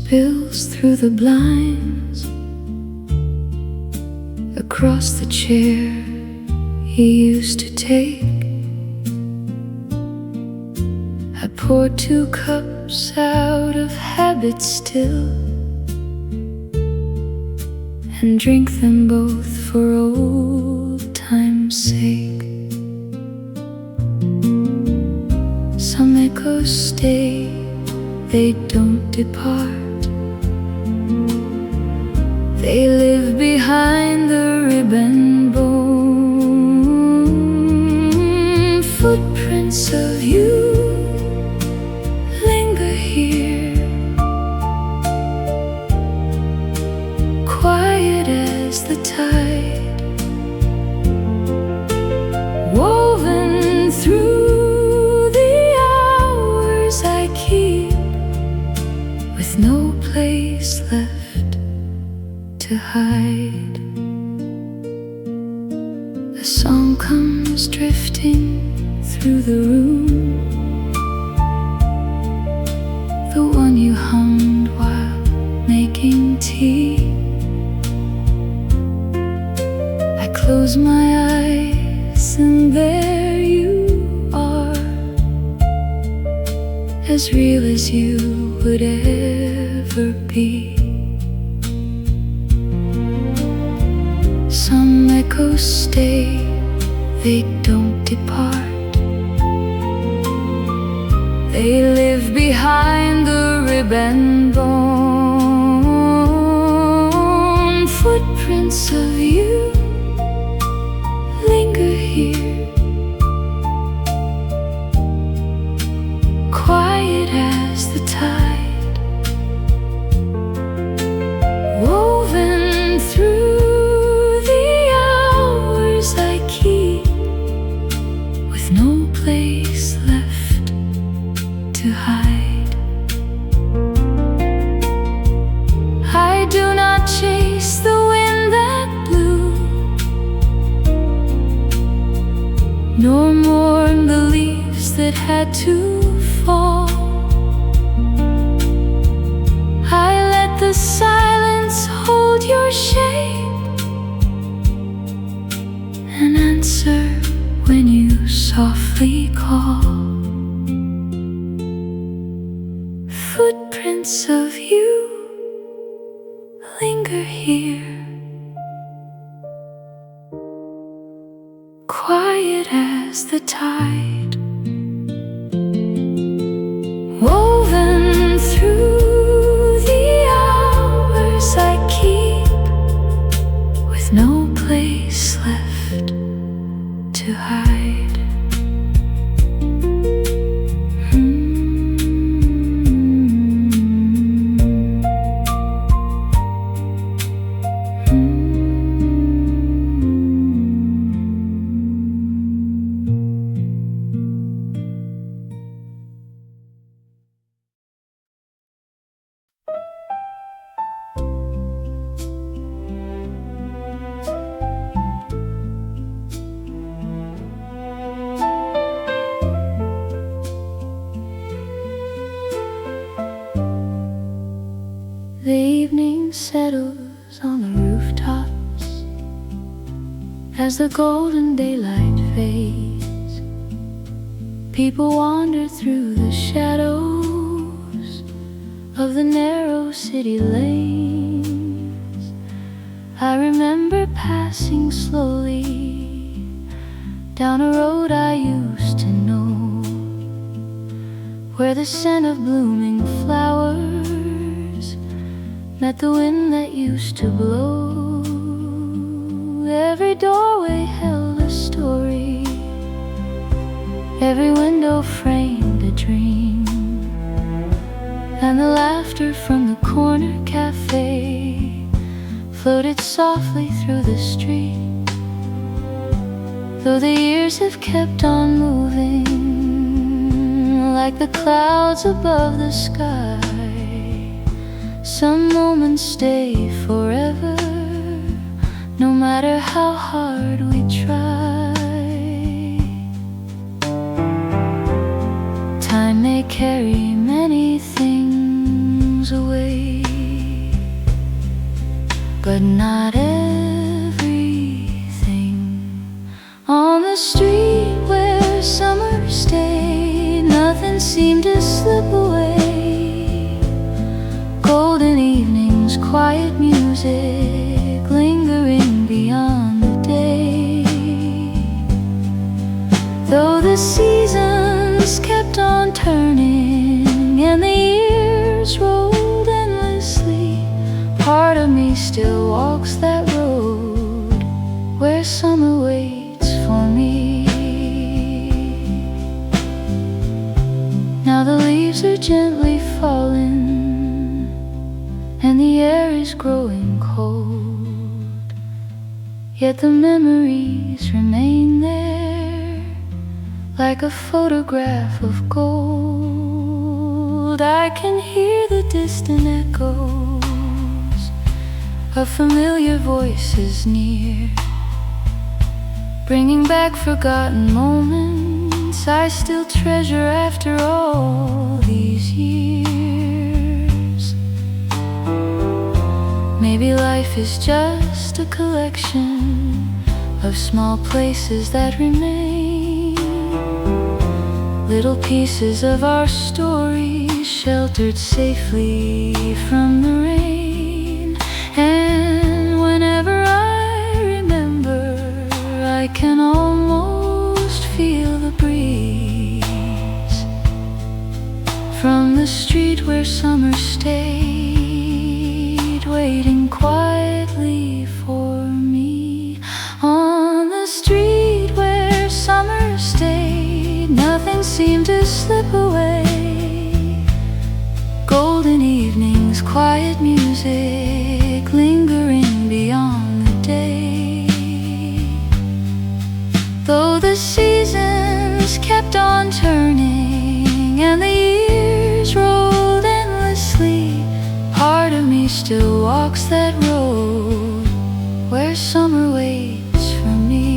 spills through the blinds across the chair he used to take. I pour 2 cups out of habit still and drink them both for old time's sake. Some echoes stay, they don't depart. They live behind the ribbon bone. Footprints of you linger here, quiet as the tide, woven through the hours I keep, with no place left to hide. A song comes drifting through the room, the one you hummed while making tea. I close my eyes and there you are, as real as you would ever be. Some echoes stay, they don't depart. They live behind the ribbon bone. Footprints of you linger here, quiet as the tide, woven through the hours I keep, with no place left to hide. I do not chase the wind that blew, nor mourn the leaves that had to fall. I let the silence hold your shape and answer when you softly call. Footprints of you linger here, quiet as the tide, woven through the hours I keep, with no place left to hide. The evening settles on the rooftops as the golden daylight fades. People wander through the shadows of the narrow city lanes. I remember passing slowly down a road I used to know, where the scent of blooming flowers met the wind that used to blow. Every doorway held a story, every window framed a dream, and the laughter from the corner cafe floated softly through the street. Though the years have kept on moving like the clouds above the sky, some moments stay forever, no matter how hard we try. Time may carry many things away, but not everything. On the street where summer stayed, nothing seemed to slip away. Golden evenings, quiet music, lingering beyond the day. Though the seasons kept on turning and the years rolled endlessly, part of me still walks that road where summer waits for me. Now the leaves are gently falling and the air is growing cold, yet the memories remain there like a photograph of gold. I can hear the distant echoes of familiar voices near, bringing back forgotten moments I still treasure after all these years. Maybe life is just a collection of small places that remain, little pieces of our story sheltered safely from the rain. And whenever I remember, I can almost feel the breeze from the street where summer stayed, waiting quietly for me. On the street where summer stayed, nothing seemed to slip away. Golden evenings, quiet music, lingering beyond the day. Though the seasons kept on turning and the years rolled endlessly, part of me still walks that road where summer waits for me.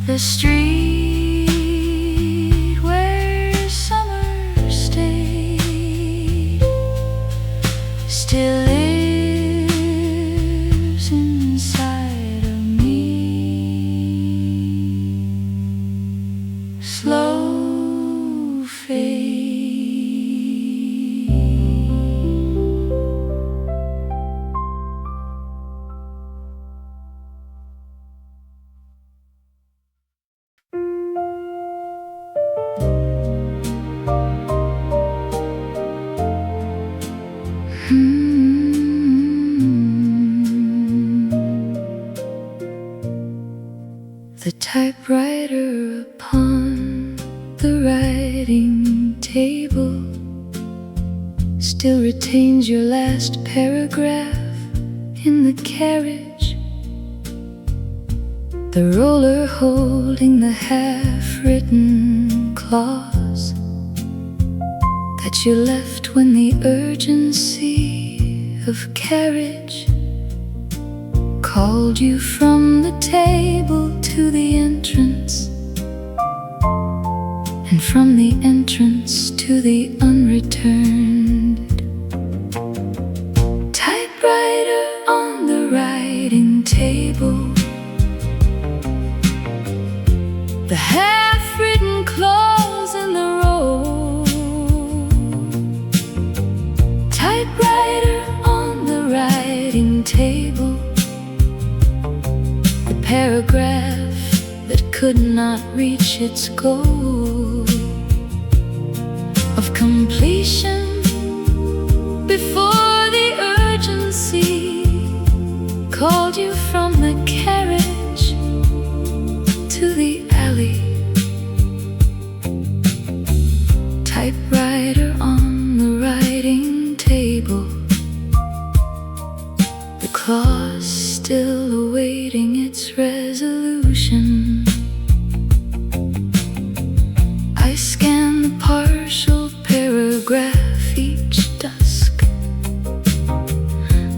The street where summer stayed still lives inside of me. Slow fade. The typewriter upon the writing table still retains your last paragraph in the carriage. The roller holding the half-written clause that you left when the urgency of carriage called you from the table to the entrance, and from the entrance to the unreturned. Typewriter on the writing table, the half-written clause in the roll. Typewriter on the writing table, the paragraph that could not reach its goal of completion before the urgency called you from the carriage to the alley. Typewriter on the writing table, the scan the partial paragraph each dusk,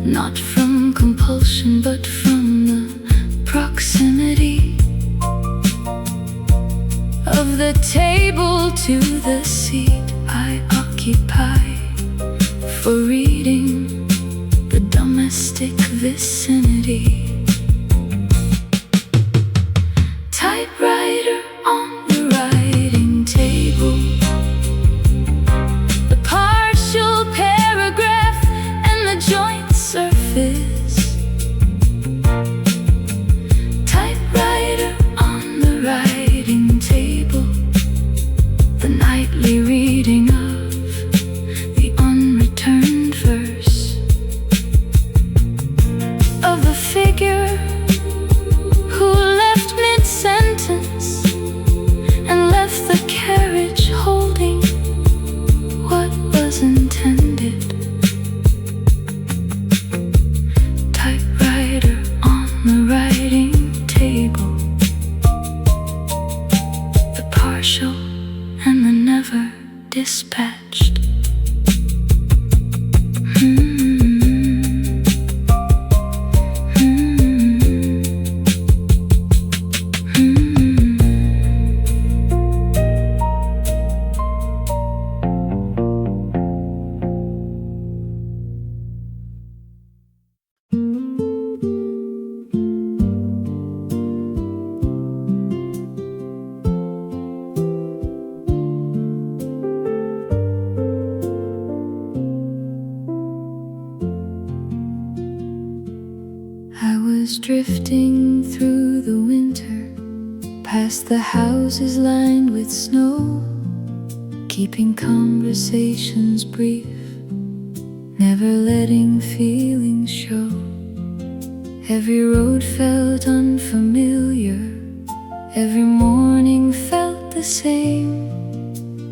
not from compulsion but from the proximity of the table to the seat I occupy for reading the domestic vicinity. Typewriter on the writing table, the partial paragraph and the joint surface. Typewriter on the writing table, the nightly reading of the unreturned verse of a figure who left mid-sentence and left the carriage holding what was intended. Typewriter on the writing table, the partial and the never dispatched. I was drifting through the winter, past the houses lined with snow, keeping conversations brief, never letting feelings show. Every road felt unfamiliar, every morning felt the same.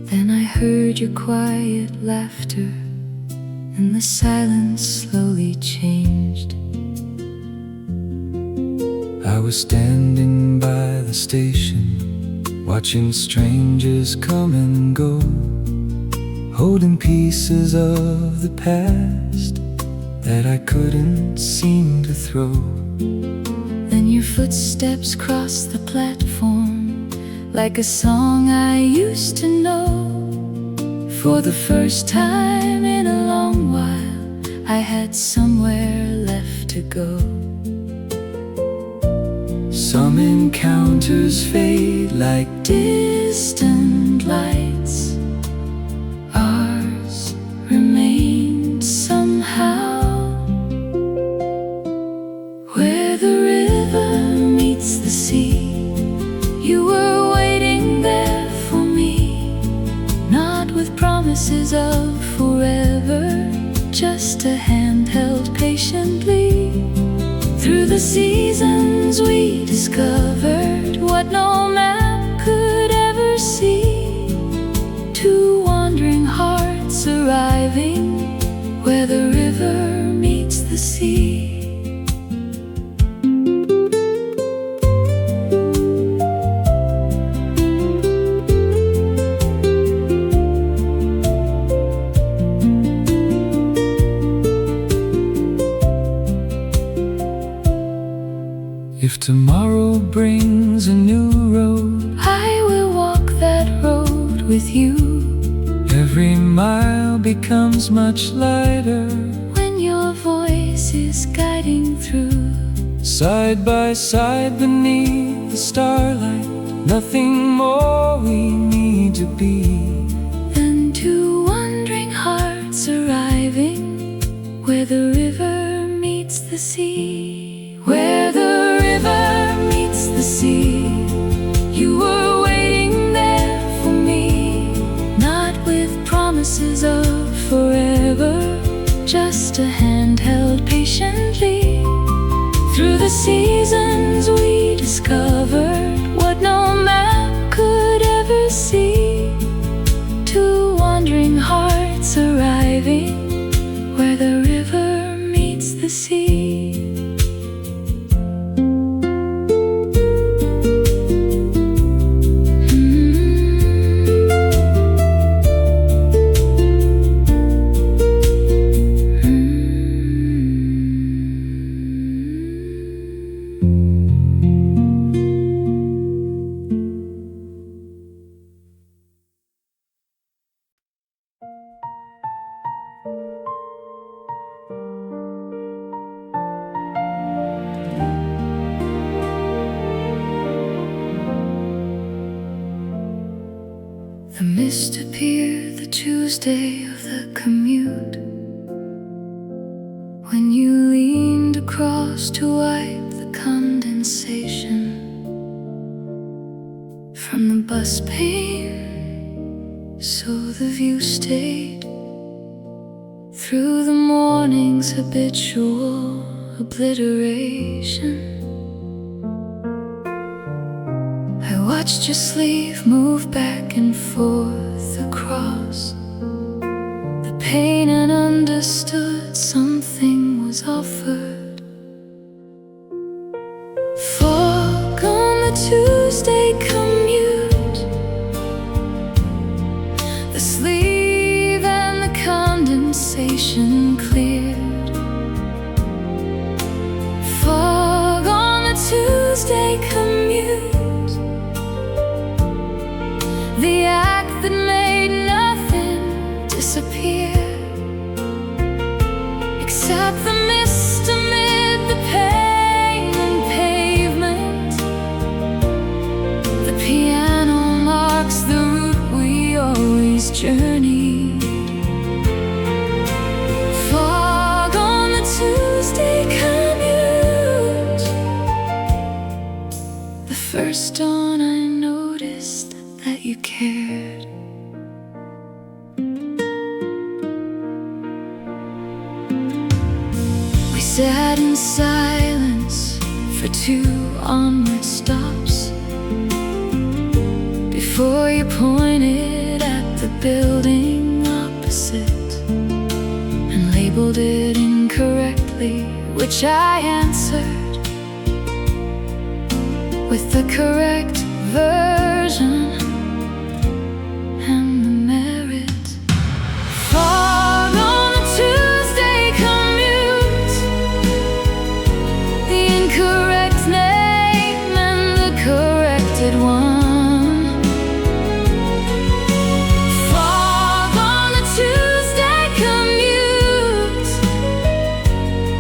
Then I heard your quiet laughter, and the silence slowly changed. I was standing by the station, watching strangers come and go, holding pieces of the past that I couldn't seem to throw. Then your footsteps crossed the platform like a song I used to know. For the first time in a long while, I had somewhere left to go. Some encounters fade like Distant lights, ours remained somehow. Where the river meets the sea, you were waiting there for me, not with promises of forever, just a hand held patiently. Through the seasons we discovered what no map could ever see. Two wandering hearts arriving where the river meets the sea. If tomorrow brings a new road, I will walk that road with you. every mile becomes much lighter. When your voice is guiding through, Side by side beneath the starlight, nothing more we need to be then two wandering hearts arriving where the river meets the sea. Where the river meets the sea, you were waiting there for me, not with promises of forever, just a hand held patiently. Through the seasons we discovered what no map could ever see. Two wandering hearts arriving where the river meets the sea. mist appeared the Tuesday of the commute, when you leaned across to wipe the condensation from the bus pane, so the view stayed through the morning's habitual obliteration. I watched your sleeve move back and forth across the pain and understood something was offered. Fog on the Tuesday commute, the sleeve and the condensation cleared. Fog on the Tuesday commute, the act that made nothing disappear except the mist amid the pain and pavement. The piano marks the route we always journey. Fog on the Tuesday commute, the first dawn I noticed that you cared. We sat in silence for 2 onward stops before you pointed at the building opposite and labeled it incorrectly, which I answered with the correct version and the merit. Fog on the Tuesday commute, the incorrect name and the corrected one. Fog on the Tuesday commute,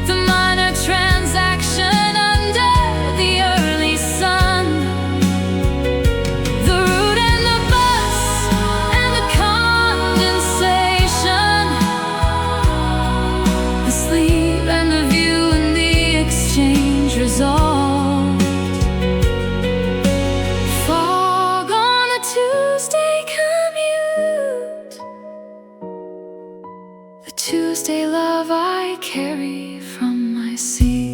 the minor transaction under the early sun. The route and the bus and the condensation, the sleep and the view and the exchange resolved. Fog on a Tuesday commute, the Tuesday love I carry from my seat.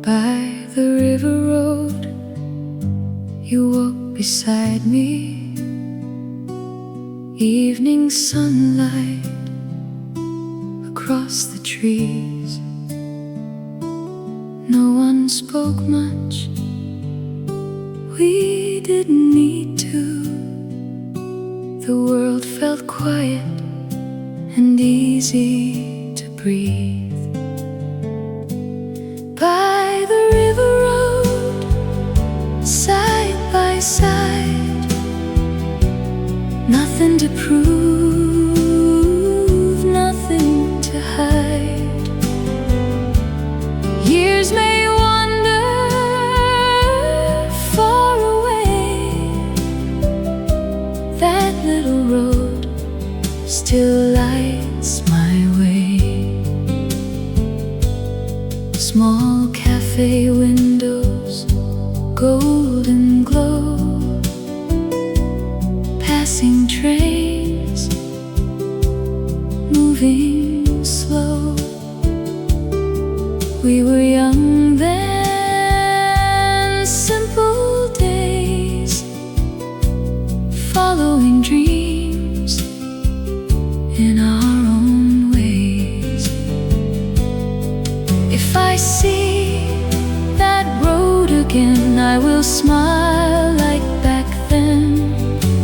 By the river road, you walk beside me. Evening sunlight across the trees. No one spoke much, we didn't need to. The world felt quiet and easy to breathe. By the river road, side by side, nothing to prove, nothing to hide. Years may wander far away, that little road still lights my way. Small cafe windows, golden glow, passing trains, moving slow. We were young then, simple days, following dreams in our own ways. If I see that road again, I will smile like back then,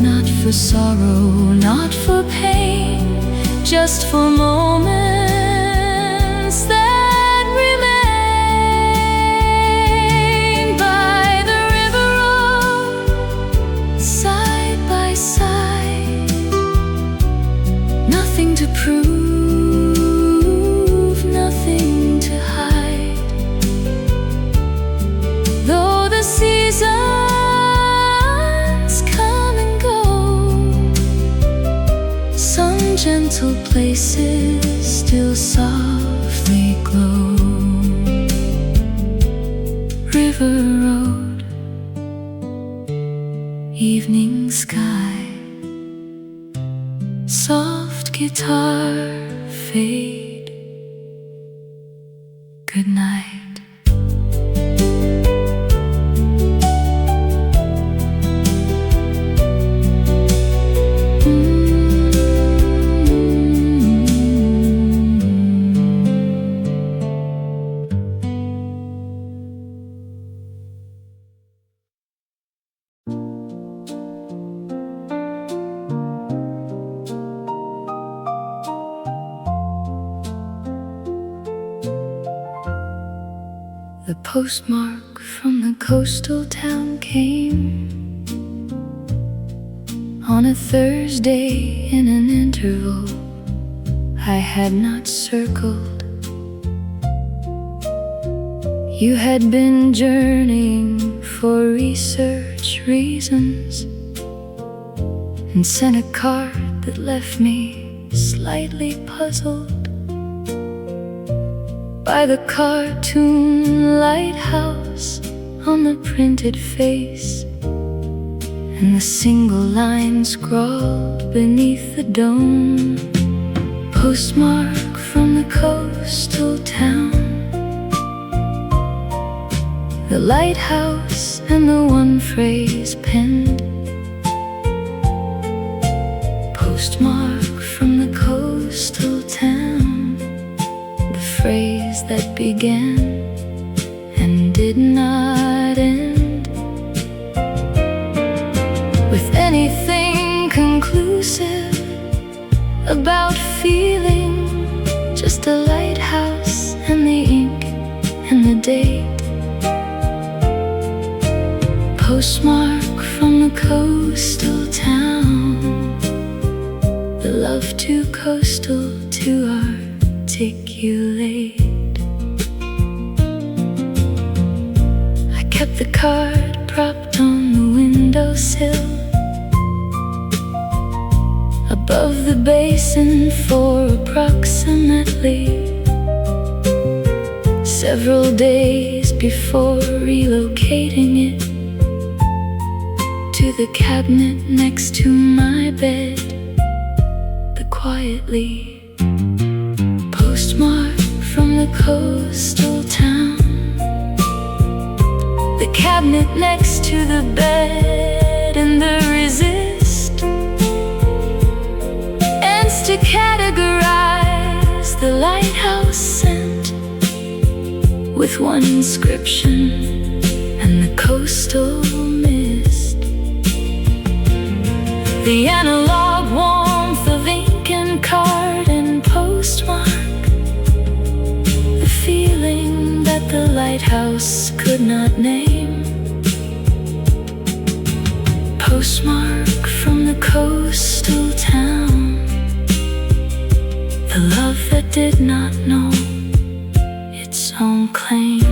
not for sorrow, not for pain, just for moments that remain. By the river road, side by side, nothing to prove, nothing to hide. Though the seasons come and go, some gentle places still softly glow. River road, evening sky, soft guitar fade, good night. The postmark from the coastal town came on a Thursday in an interval I had not circled. You had been journeying for research reasons and sent a card that left me slightly puzzled by the cartoon lighthouse on the printed face and the single line scrawled beneath the dome. Postmark from the coastal town, the lighthouse and the one phrase penned. Postmark from the coastal town, the phrase that began and did not end with anything conclusive about feeling. Just a lighthouse and the ink and the date. Postmark from the coastal town, the love too coastal to articulate. I kept the card propped on the windowsill above the basin for approximately several days before relocating it to the cabinet next to my bed. The quietly postmark from the coastal town, the cabinet next to the bed, and the resist ends to categorize the lighthouse scent with one inscription and the coastal mist. The analog warmth of ink and card and postmark, the feeling that the lighthouse could not name. Postmark from the coastal town, the love that did not know its own claim.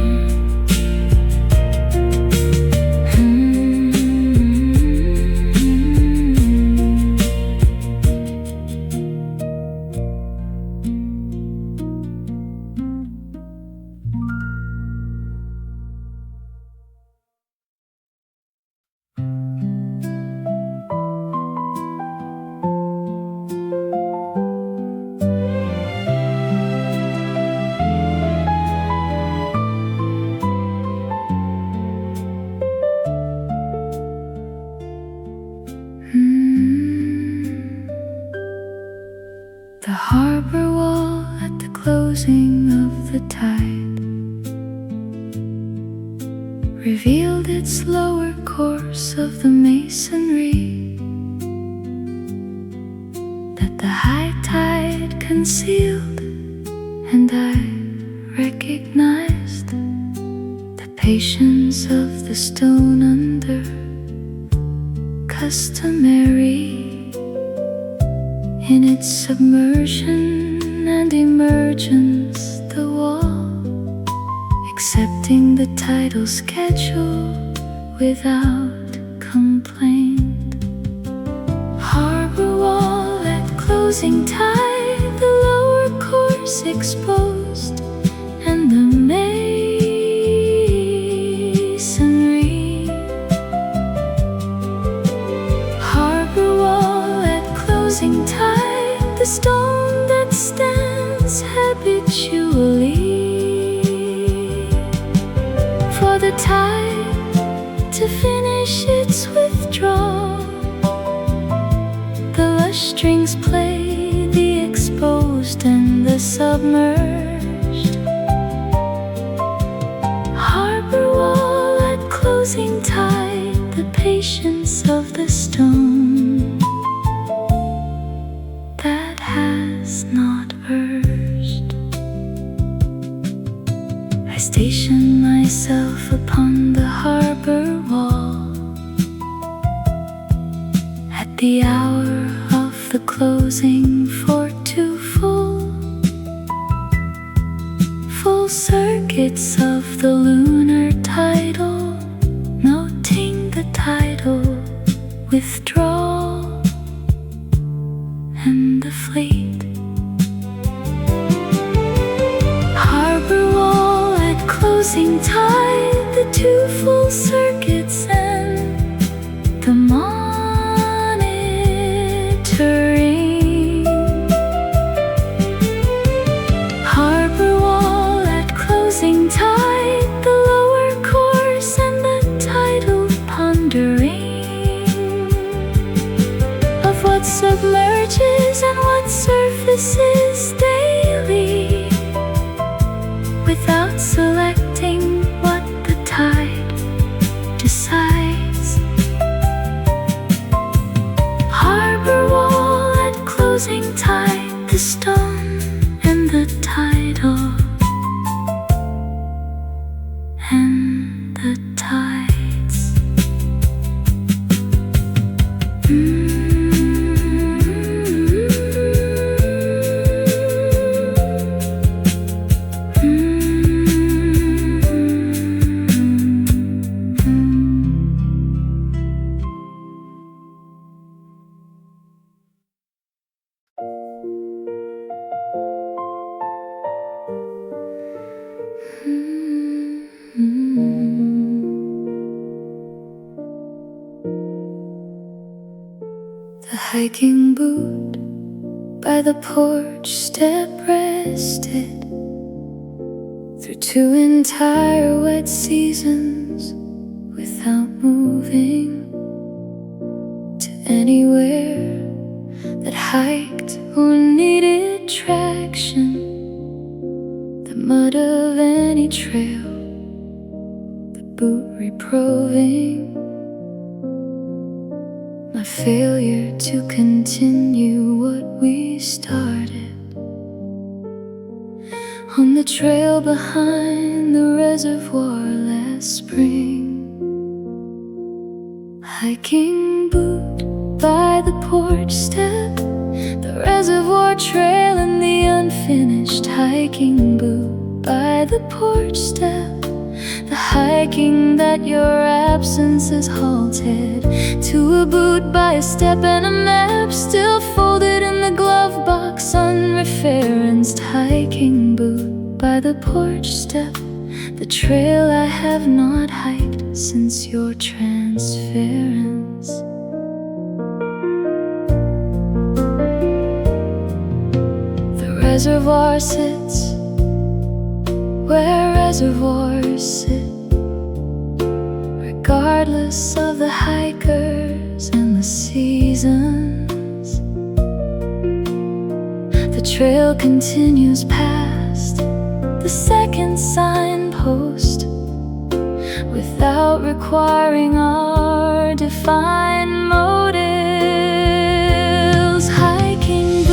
The harbor wall at the closing of the tide revealed its lower course of the masonry the high tide concealed, and I recognized the patience of the stone under customary in its submersion and emergence, the wall accepting the tidal schedule without complaint. Harbor wall at closing tide, the lower course exposed, and the masonry. Harbor wall at closing tide, the stone that stands habitually for the tide to finish its withdrawal. The lush strings play the exposed and the submerged. Harbor wall at closing tide, the patience of the stone that has not burst. I station myself upon the harbor wall at the hour of the closing for 2 full circuits of the lunar tidal, noting the tidal withdrawal and the fleet. Harbor wall at closing tide, the 2 full circuits and the monitoring. Harbor wall at closing tide, the lower course and the tidal pondering of what submerges and what surfaces daily, without selecting what the tide decides. Harbor wall at closing tide, the stone and the tidal and the tides. The hiking boot by the porch step rested through 2 entire wet seasons without moving to anywhere that hiked or needed traction. The mud of any trail, the boot reproving my failure to continue what we started on the trail behind the reservoir last spring. Hiking boot by the porch step, the reservoir trail and the unfinished hiking boot by the porch step. The hiking that your absence has halted to a boot by a step and a map still folded in the glove box, unreferenced. Hiking boot by the porch step, the trail I have not hiked since your transference. The reservoir sits where reservoirs sit, regardless of the hikers and the seasons. The trail continues past the second signpost without requiring our defined motives. Hiking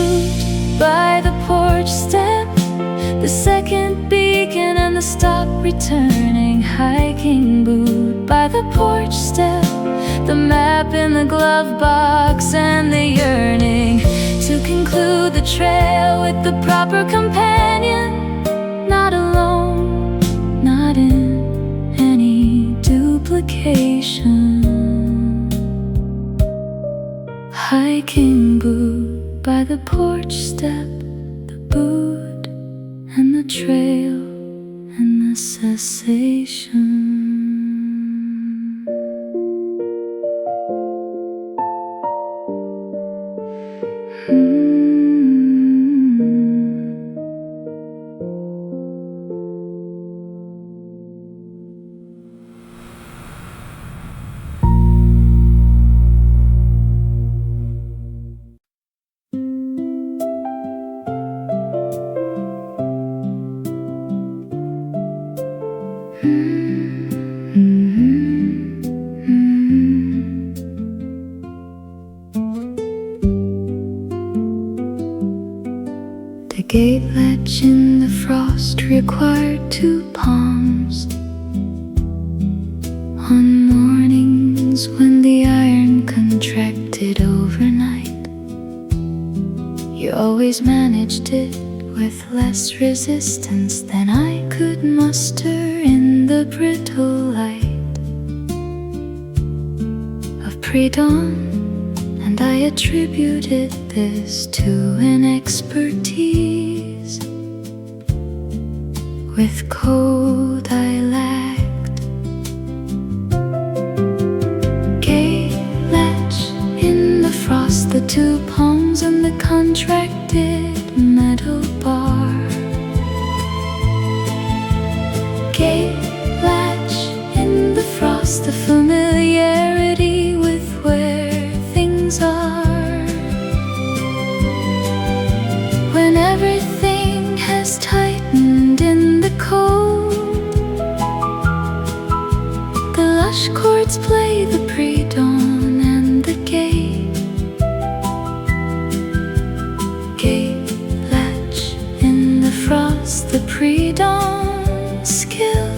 returning, hiking boot by the porch step, the map in the glove box, and the yearning to conclude the trail with the proper companion. Not alone, not in any duplication. Hiking boot by the porch step, the boot and the trail and the cessation. The gate latch in the frost required 2 palms. On mornings when the iron contracted overnight, you always managed it with less resistance than I could muster in the brittle light of pre-dawn. And I attributed this to an expertise with code I lacked. Gate latch in the frost, the 2 palms and the contracted metal bar. Gate latch in the frost, the familiarity with where things are. When everything has tightened in the cold, the lush chords play the pre-dawn and the gate. Gate latch in the frost, the pre-dawn skill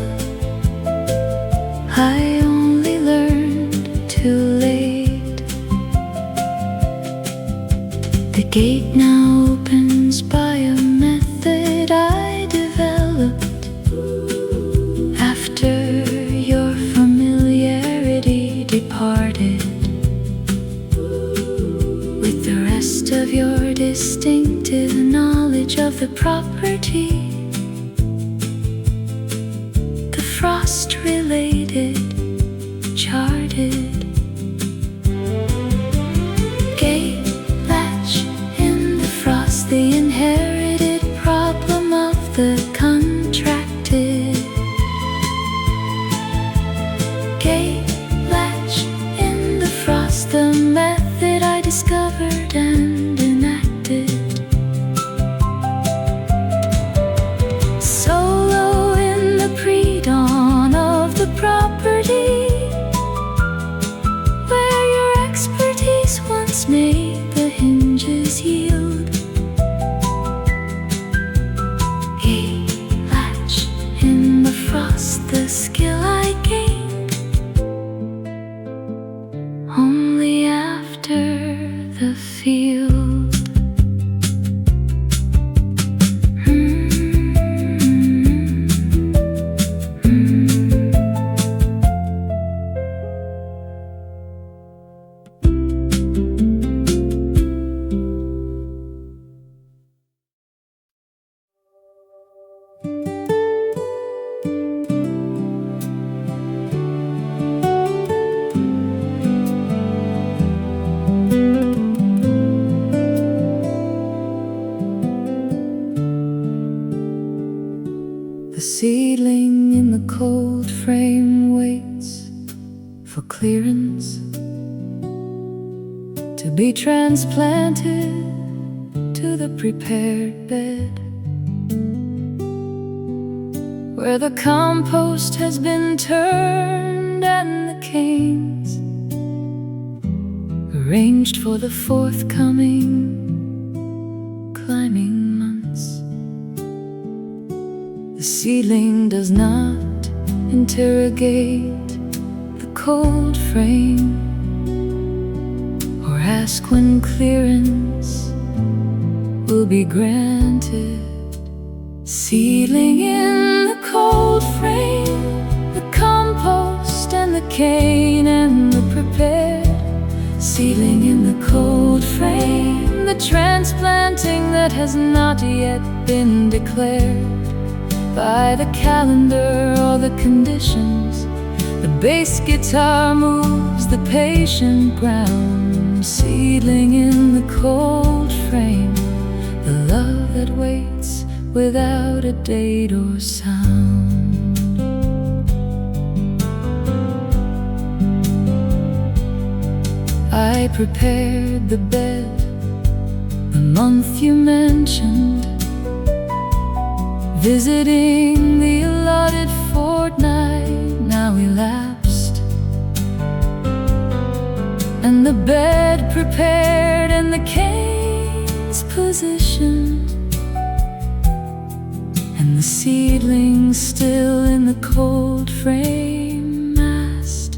I only learned too late. The gate now opens by a method I developed after your familiarity departed, with the rest of your distinctive knowledge of the property. The frost-related, charted gate latch in the frost, the inherited problem of the contracted. Gate latch in the frost, the method I discovered and enacted. Solo in the pre-dawn of the property, where your expertise once made the hinges yield. Gate latch in the frost, the skill I gained only after the field. The seedling in the cold frame waits for clearance to be transplanted to the prepared bed, where the compost has been turned and the canes arranged for the forthcoming climbing months. The seedling does not interrogate the cold frame, or ask when clearance will be granted. Seedling in the cold frame, the compost and the cane and the prepared. Seedling in the cold frame, the transplanting that has not yet been declared by the calendar or the conditions. The bass guitar moves the patient ground. Seedling in the cold frame, the love that waits without a date or sound. I prepared the bed the month you mentioned, visiting the allotted fortnight now elapsed, and the bed prepared and the canes positioned, and the seedlings still in the cold frame massed.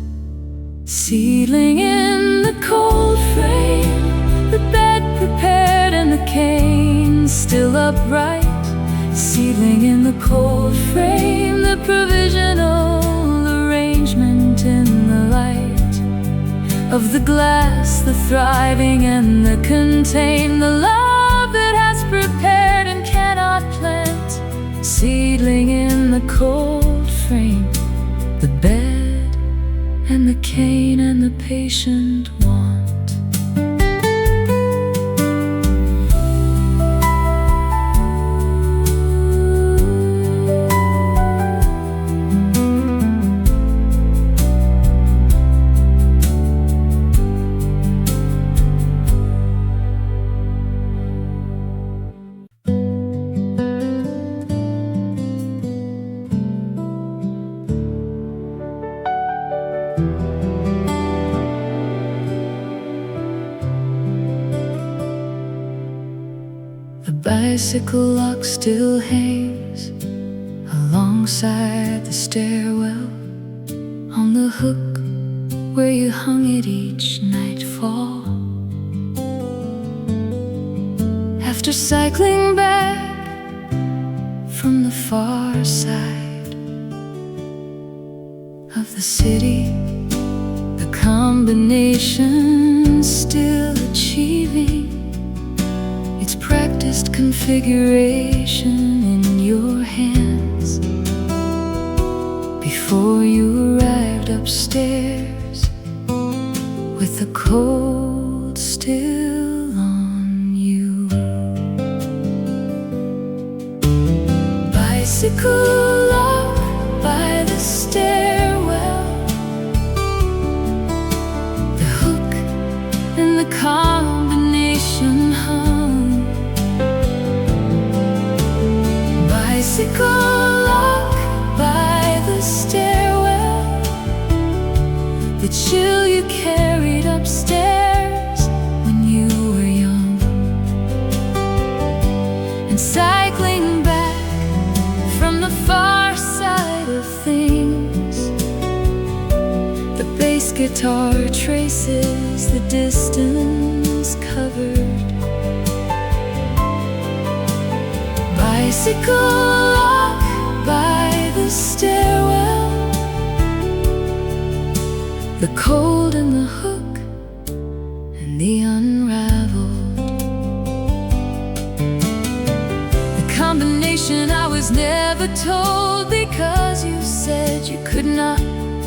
Seedling in the cold frame, the bed prepared and the cane still upright. Seedling in the cold frame, the provisional arrangement in the light of the glass, the thriving and the contained, the love that has prepared and cannot plant. Seedling in the cold frame, the bed and the cane and the patient want. The bicycle lock still hangs alongside the stairwell, on the hook where you hung it each nightfall. After cycling back from the far side of the city, the combination still achieving its practiced configuration in your hands. Before you arrived upstairs with the cold still on you. Bicycle lock by the stairwell, the hook and the combination hung. Bicycle lock by the stairwell, the chill you carried upstairs when you were young. And cycling back from the far side of things, the bass guitar traces the distance covered. Bicycle lock by the stairwell, the cold and the hook and the unraveled. The combination I was never told, because you said you could not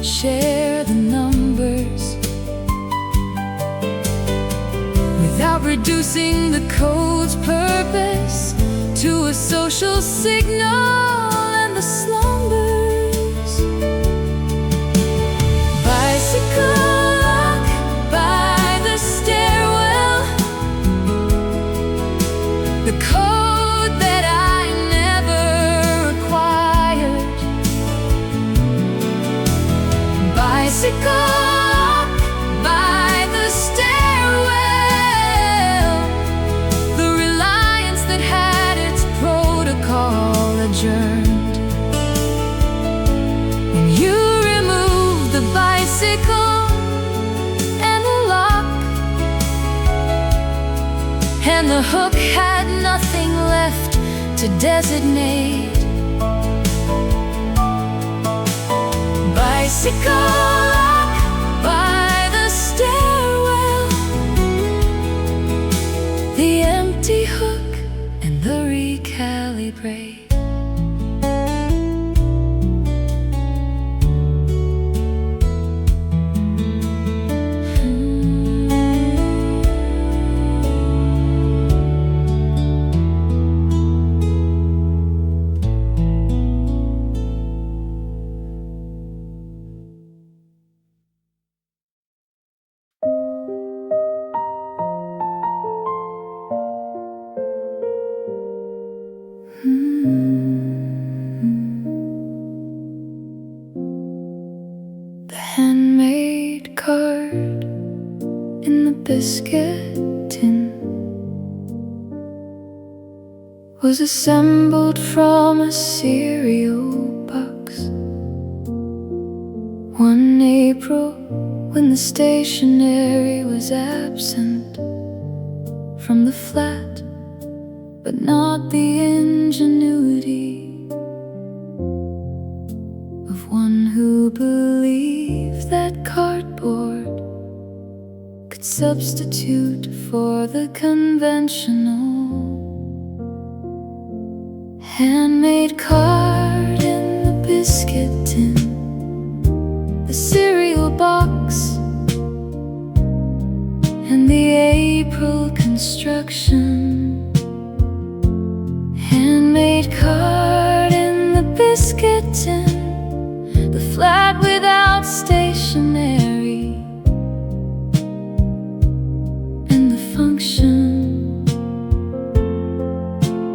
share the numbers without reducing the code's purpose to a social signal and the slumbers. Bicycle lock by the stairwell, the code that I never acquired. Bicycle lock by the stairwell, the reliance that had its protocol adjourned. and the hook had nothing left to designate. Bicycle lock by the stairwell, the empty hook and the recalibrate. The handmade card in the biscuit tin was assembled from a cereal box. One April, when the stationery was absent from the flat, but not the ingenuity of one who believed that cardboard could substitute for the conventional. Handmade card in the biscuit tin, the cereal box, and the April construction. Handmade card in the biscuit tin, the flat without stationery, and the function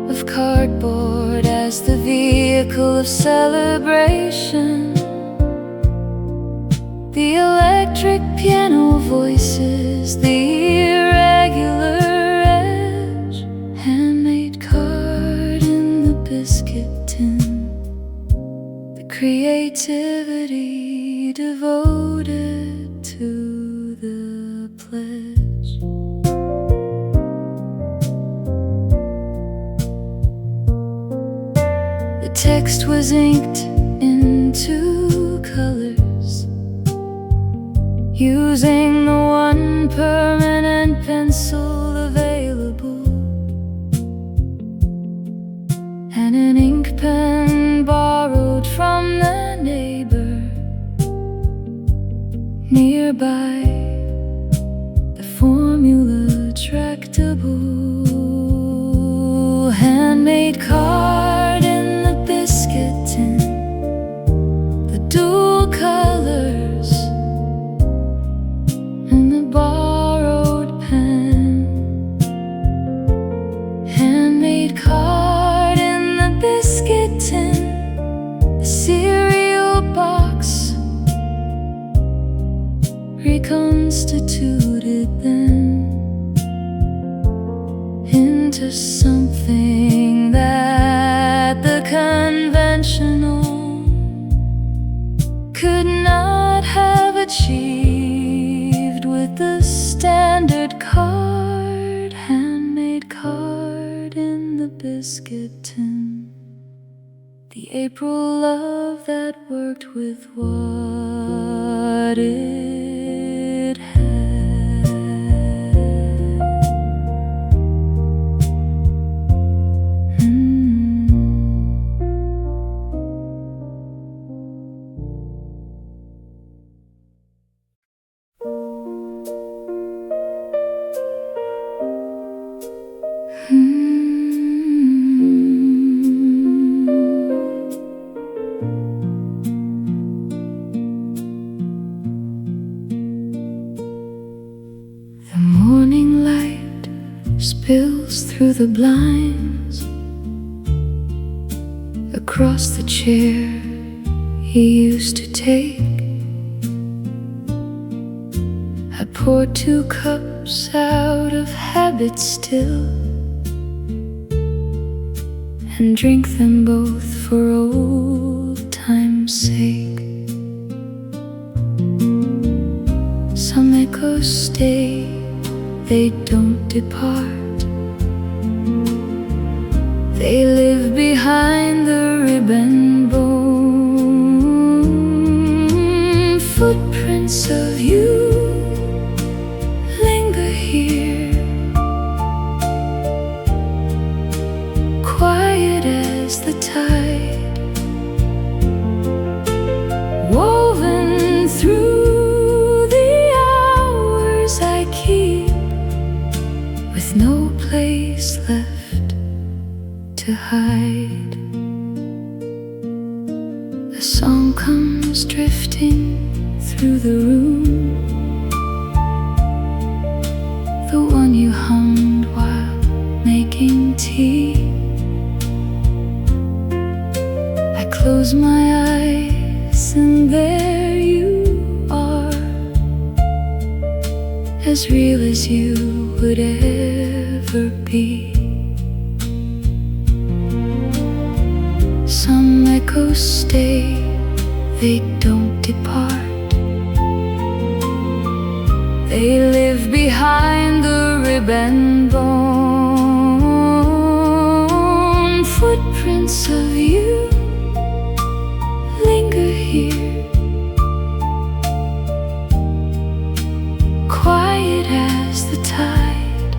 of cardboard as the vehicle of celebration. The electric piano voices, the irregular edge. Handmade card in the biscuit tin, the creativity devoted to the pledge. The text was inked into colors, using the one permanent pencil available, and an ink pen borrowed from the neighbor nearby. The formula tractable. Handmade card in the biscuit tin, the dual colors, and the borrowed pen. Handmade card in the biscuit tin, the cereal box, reconstituted then into something that the conventional could not have achieved with the standard card. Handmade card in the biscuit tin, the April love that worked with what it had. The morning light spills through the blinds across the chair he used to take. I pour 2 cups out of habit still, and drink them both for old time's sake. Some echoes stay, they don't depart. They live behind the ribbon bone. Footprints of you linger here, quiet as the tide, woven through the hours I keep, with no place left to hide. A song comes drifting through the room, the one you hummed while making tea. I close my eyes and there you are, as real as you would ever be. Some echoes stay, they don't depart. They live behind the ribbon bone. Footprints of you linger here, quiet as the tide,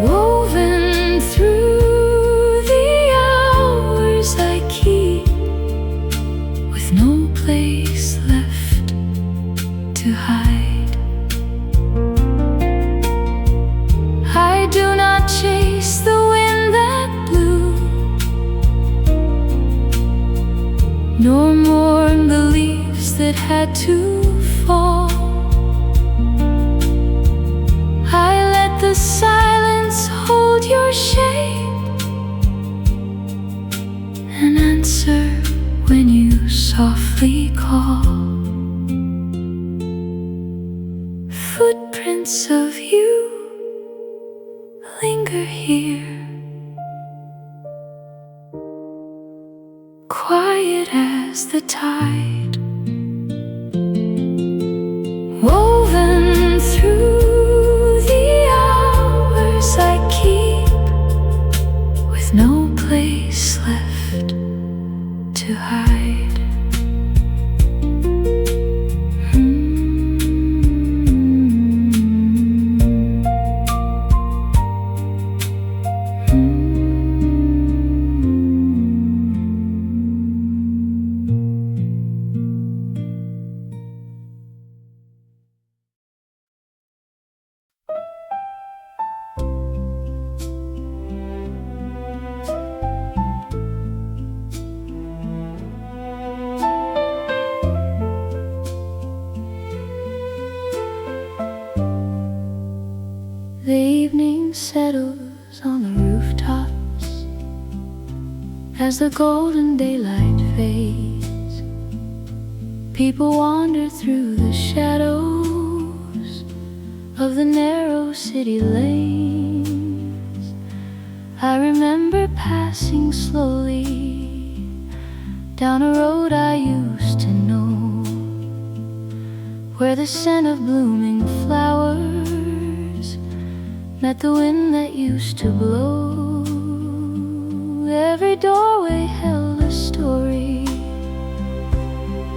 woven through the hours I keep, with no place left to hide. I do not chase the wind that blew, nor mourn the leaves that had to fall. I let the silence hold your shape and answer when you softly call. Footprints of you linger here, quiet as the tide, woven through the hours I keep, with no place left to hide. The evening settles on the rooftops as the golden daylight fades. People wander through the shadows of the narrow city lanes. I remember passing slowly down a road I used to know, where the scent of blooming flowers met the wind that used to blow. Every doorway held a story,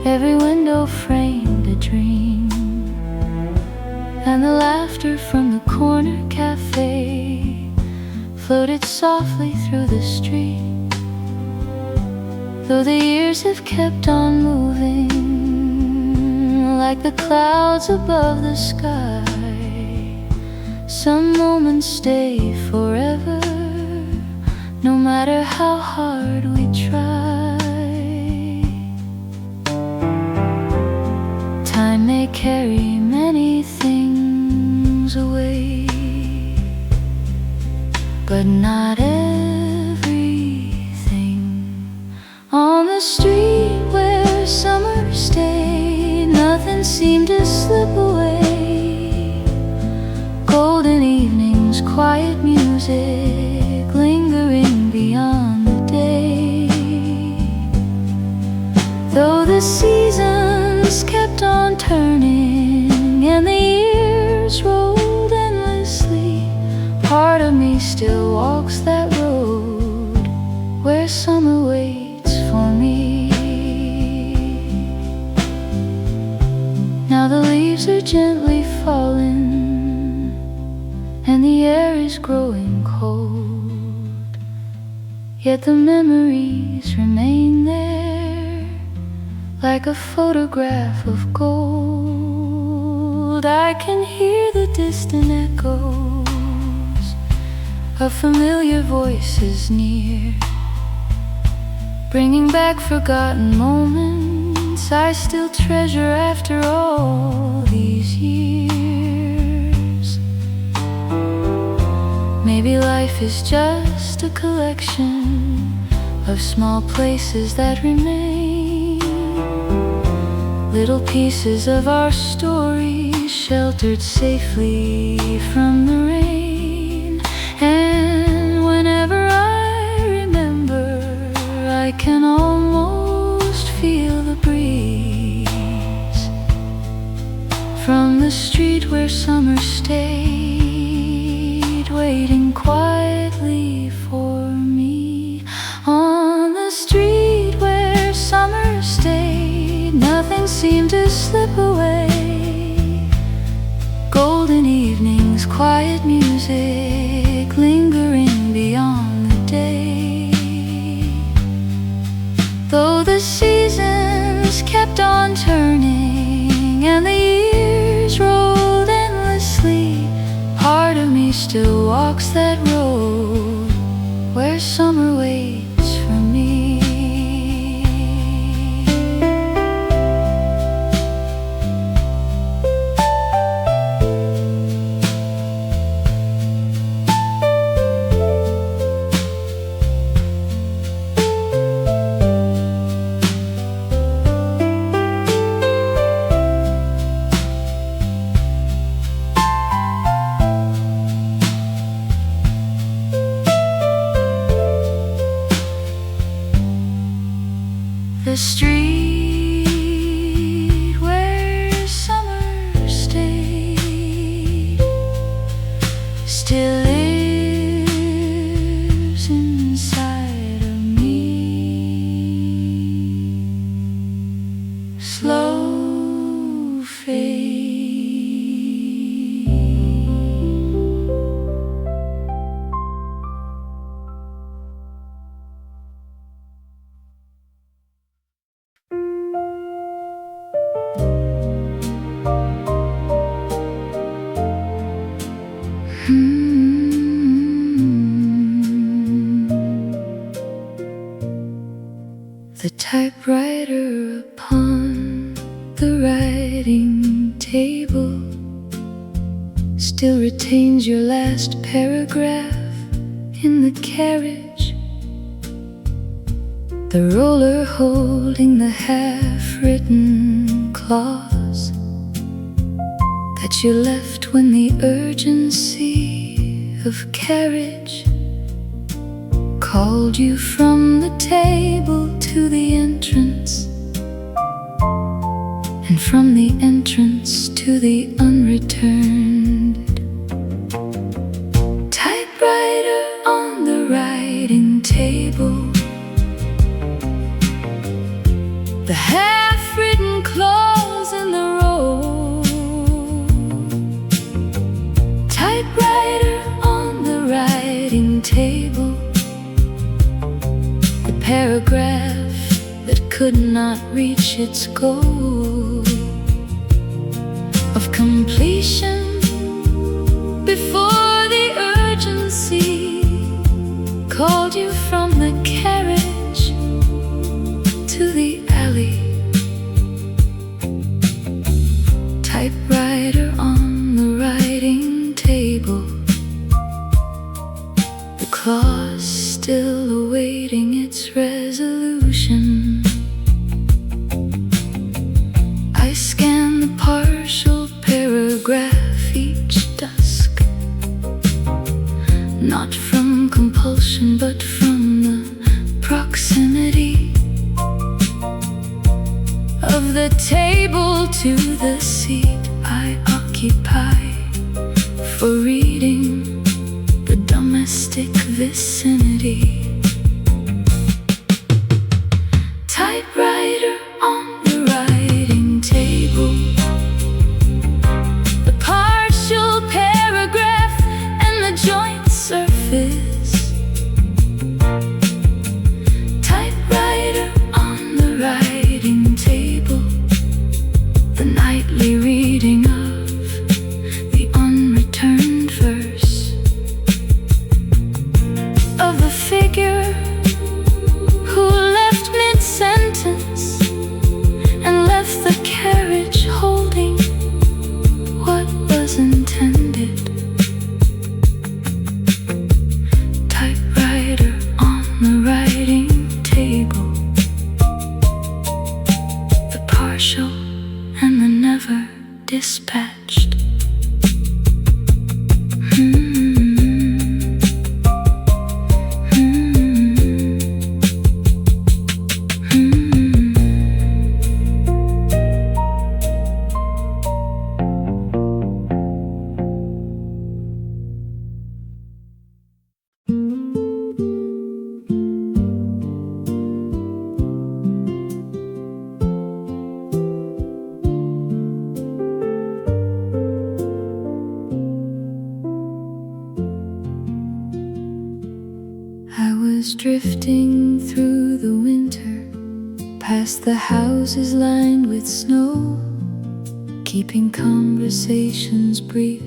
every window framed a dream, and the laughter from the corner cafe floated softly through the street. Though the years have kept on moving like the clouds above the sky, some moments stay forever, no matter how hard we try. Time may carry many things away, but not everything. On the street where summer stayed, nothing seemed to slip away. Golden evenings, quiet music, lingering beyond the day. Though the seasons kept on turning and the years rolled endlessly, part of me still is growing cold, yet the memories remain there like a photograph of gold. I can hear the distant echoes of familiar voices near, bringing back forgotten moments I still treasure after all these years. Maybe life is just a collection of small places that remain, little pieces of our story sheltered safely from the rain. And whenever I remember, I can almost feel the breeze from the street where summer stayed, waiting quietly for me. On the street where summer stayed, nothing seemed to slip away. Golden evenings, quiet music, lingering beyond the day. Though the seasons kept on turning and the years rolled endlessly, part of me still walks that road where summer waits for me. The street where summer stayed still lives inside of me. Slow fade. The typewriter upon the writing table still retains your last paragraph in the carriage. The roller holding the half-written clause that you left when the urgency of carriage called you from the table to the entrance, and from the entrance to the unreturned. Typewriter on the writing table, the half-written clause in the roll. Typewriter on the writing table, the paragraph that could not reach its goal of completion before the urgency called you from the carriage to the alley. Typewriter on the writing table, the clause still awaiting its resolution. I scan the partial paragraph each dusk, not from compulsion but from the proximity of the table to the seat I occupy for reading the domestic vicinity. Typewriter on the writing table, the partial paragraph and the joint was drifting through the winter, past the houses lined with snow, keeping conversations brief,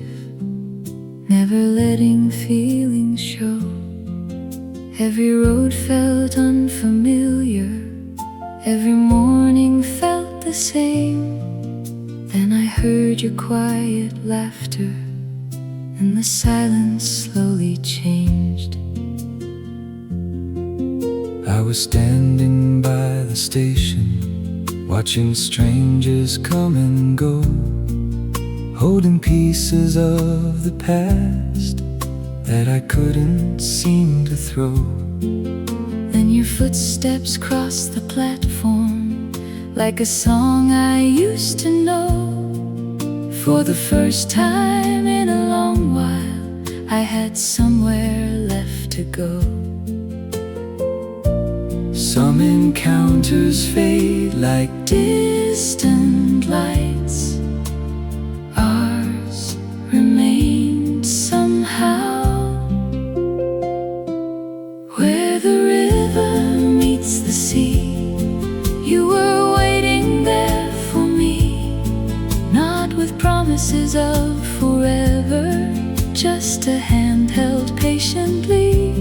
never letting feelings show. Every road felt unfamiliar, every morning felt the same. Then I heard your quiet laughter, and the silence slowly changed. I was standing by the station, watching strangers come and go, holding pieces of the past that I couldn't seem to throw. Then your footsteps crossed the platform, like a song I used to know. For the first time in a long while, I had somewhere left to go. Some encounters fade like Distant lights, ours remained somehow. Where the river meets the sea, you were waiting there for me, not with promises of forever, just a hand held patiently.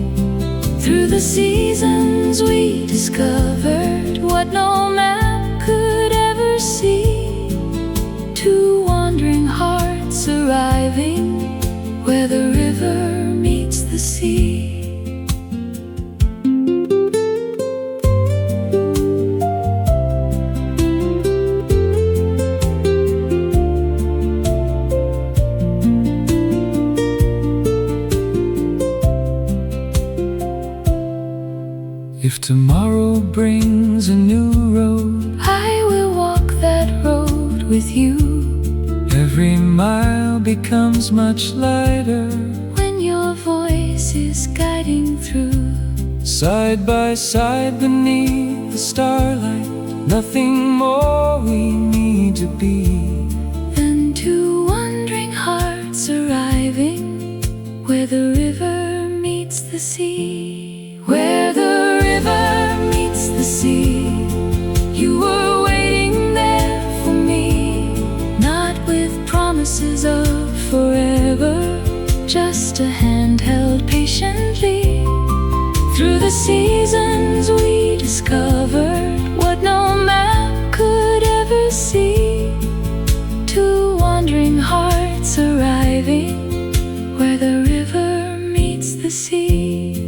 Through the seasons we discovered what no map could ever see. Two wandering hearts arriving where the river meets the sea. If tomorrow brings a new road, I will walk that road with you. every mile becomes much lighter. When your voice is guiding through, Side by side beneath the starlight, nothing more we need to be. then two wandering hearts arriving where the river meets the sea. Where the river meets the sea, you were waiting there for me, not with promises of forever, just a hand held patiently. Through the seasons we discovered what no map could ever see. Two wandering hearts arriving where the river meets the sea.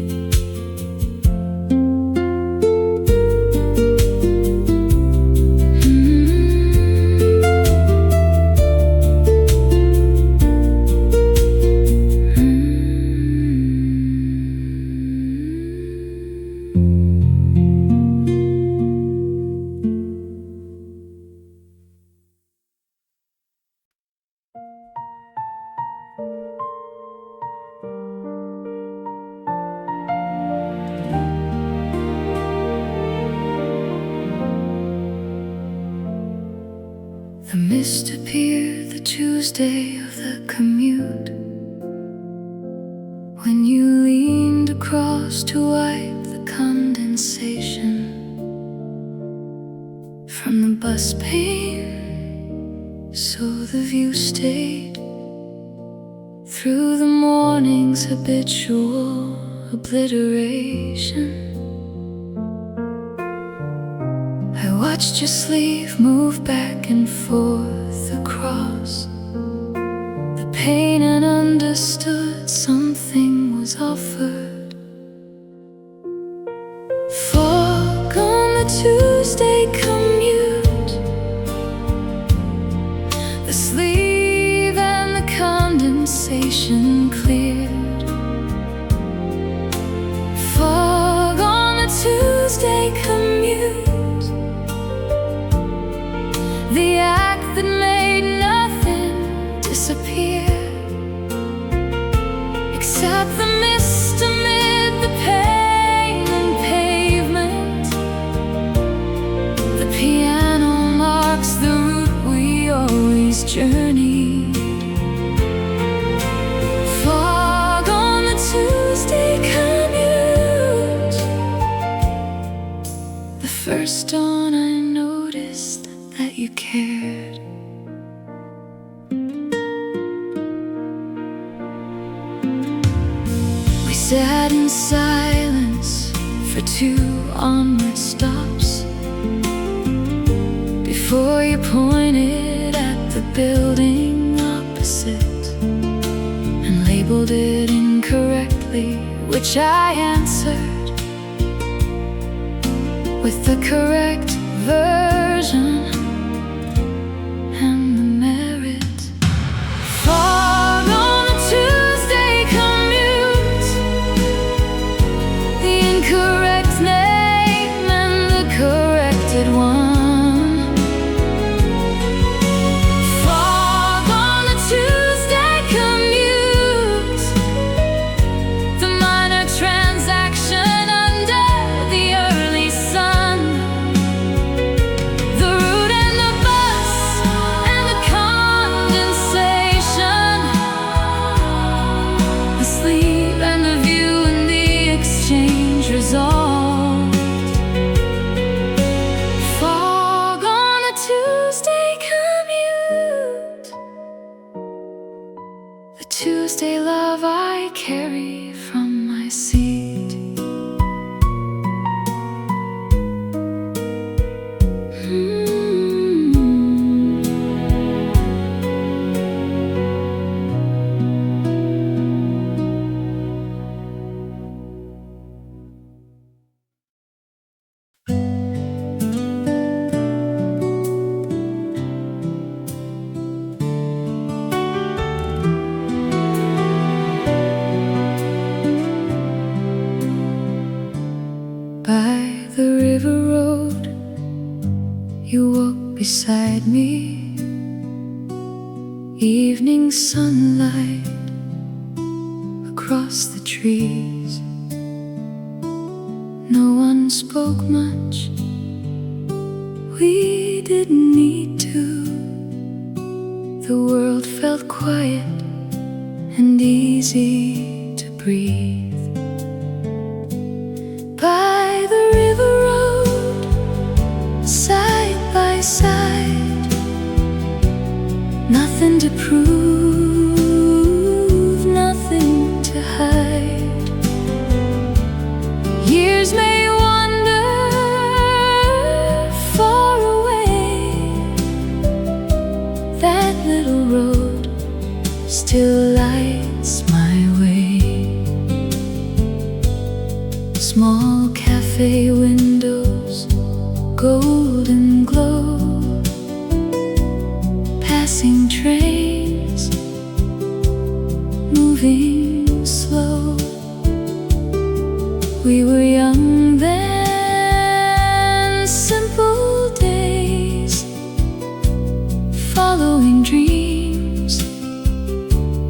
The mist appeared the Tuesday of the commute, when you leaned across to wipe the condensation from the bus pane, so the view stayed through the morning's habitual obliteration. I watched your sleeve move back and forth across the pain and understood something was offered. Fog on the Tuesday commute, the sleeve and the condensation cleared. Fog on the Tuesday commute, the act that made nothing disappear, except the mist amid the pain and pavement. The piano marks the route we always journeyed. Fog on the Tuesday commute, first dawn I noticed that you cared. We sat in silence for 2 onward stops before you pointed at the building opposite and labeled it incorrectly, which I answered with the correct version and the merit. Far on the Tuesday commute, the incorrect name and the corrected one. Far on the Tuesday commute, the minor transaction under the early sun. The route and the bus and the condensation, the sleep and the view and the exchange resolved. Fog on a Tuesday commute, the Tuesday love I carry from my seat. By the river road, you walk beside me. Evening sunlight across the trees. No one spoke much, we didn't need to. The world felt quiet and easy to breathe. By the river road, side by side, nothing to prove, nothing to hide. Years may wander far away, that little road still lights my way. Small cafe windows, golden glow, passing trains, moving slow. We were young then, simple days, following dreams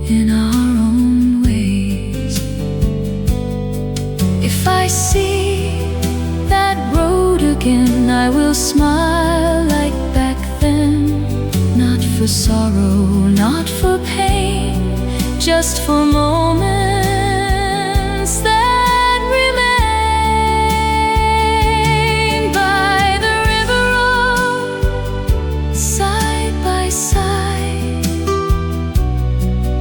in our own ways. If I see that road again, I will smile like back then. Not for sorrow, not for pain, just for moments that remain. By the river road, side by side,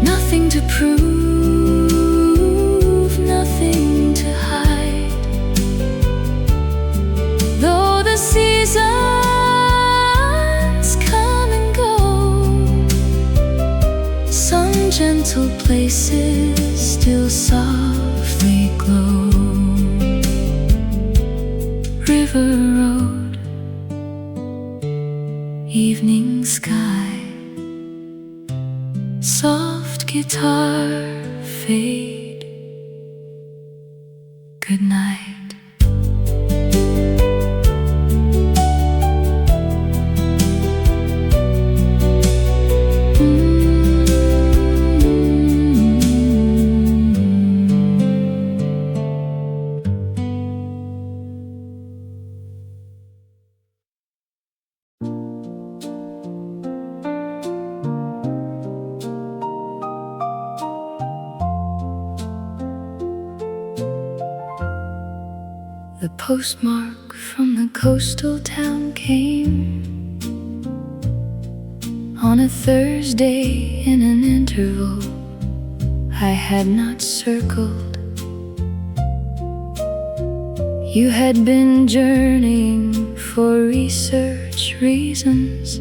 nothing to prove, nothing to hide. Though the seasons come and go, some gentle places still softly glow. River road, evening sky, soft guitar fade. Good night. The postmark from the coastal town came on a Thursday in an interval I had not circled. You had been journeying for research reasons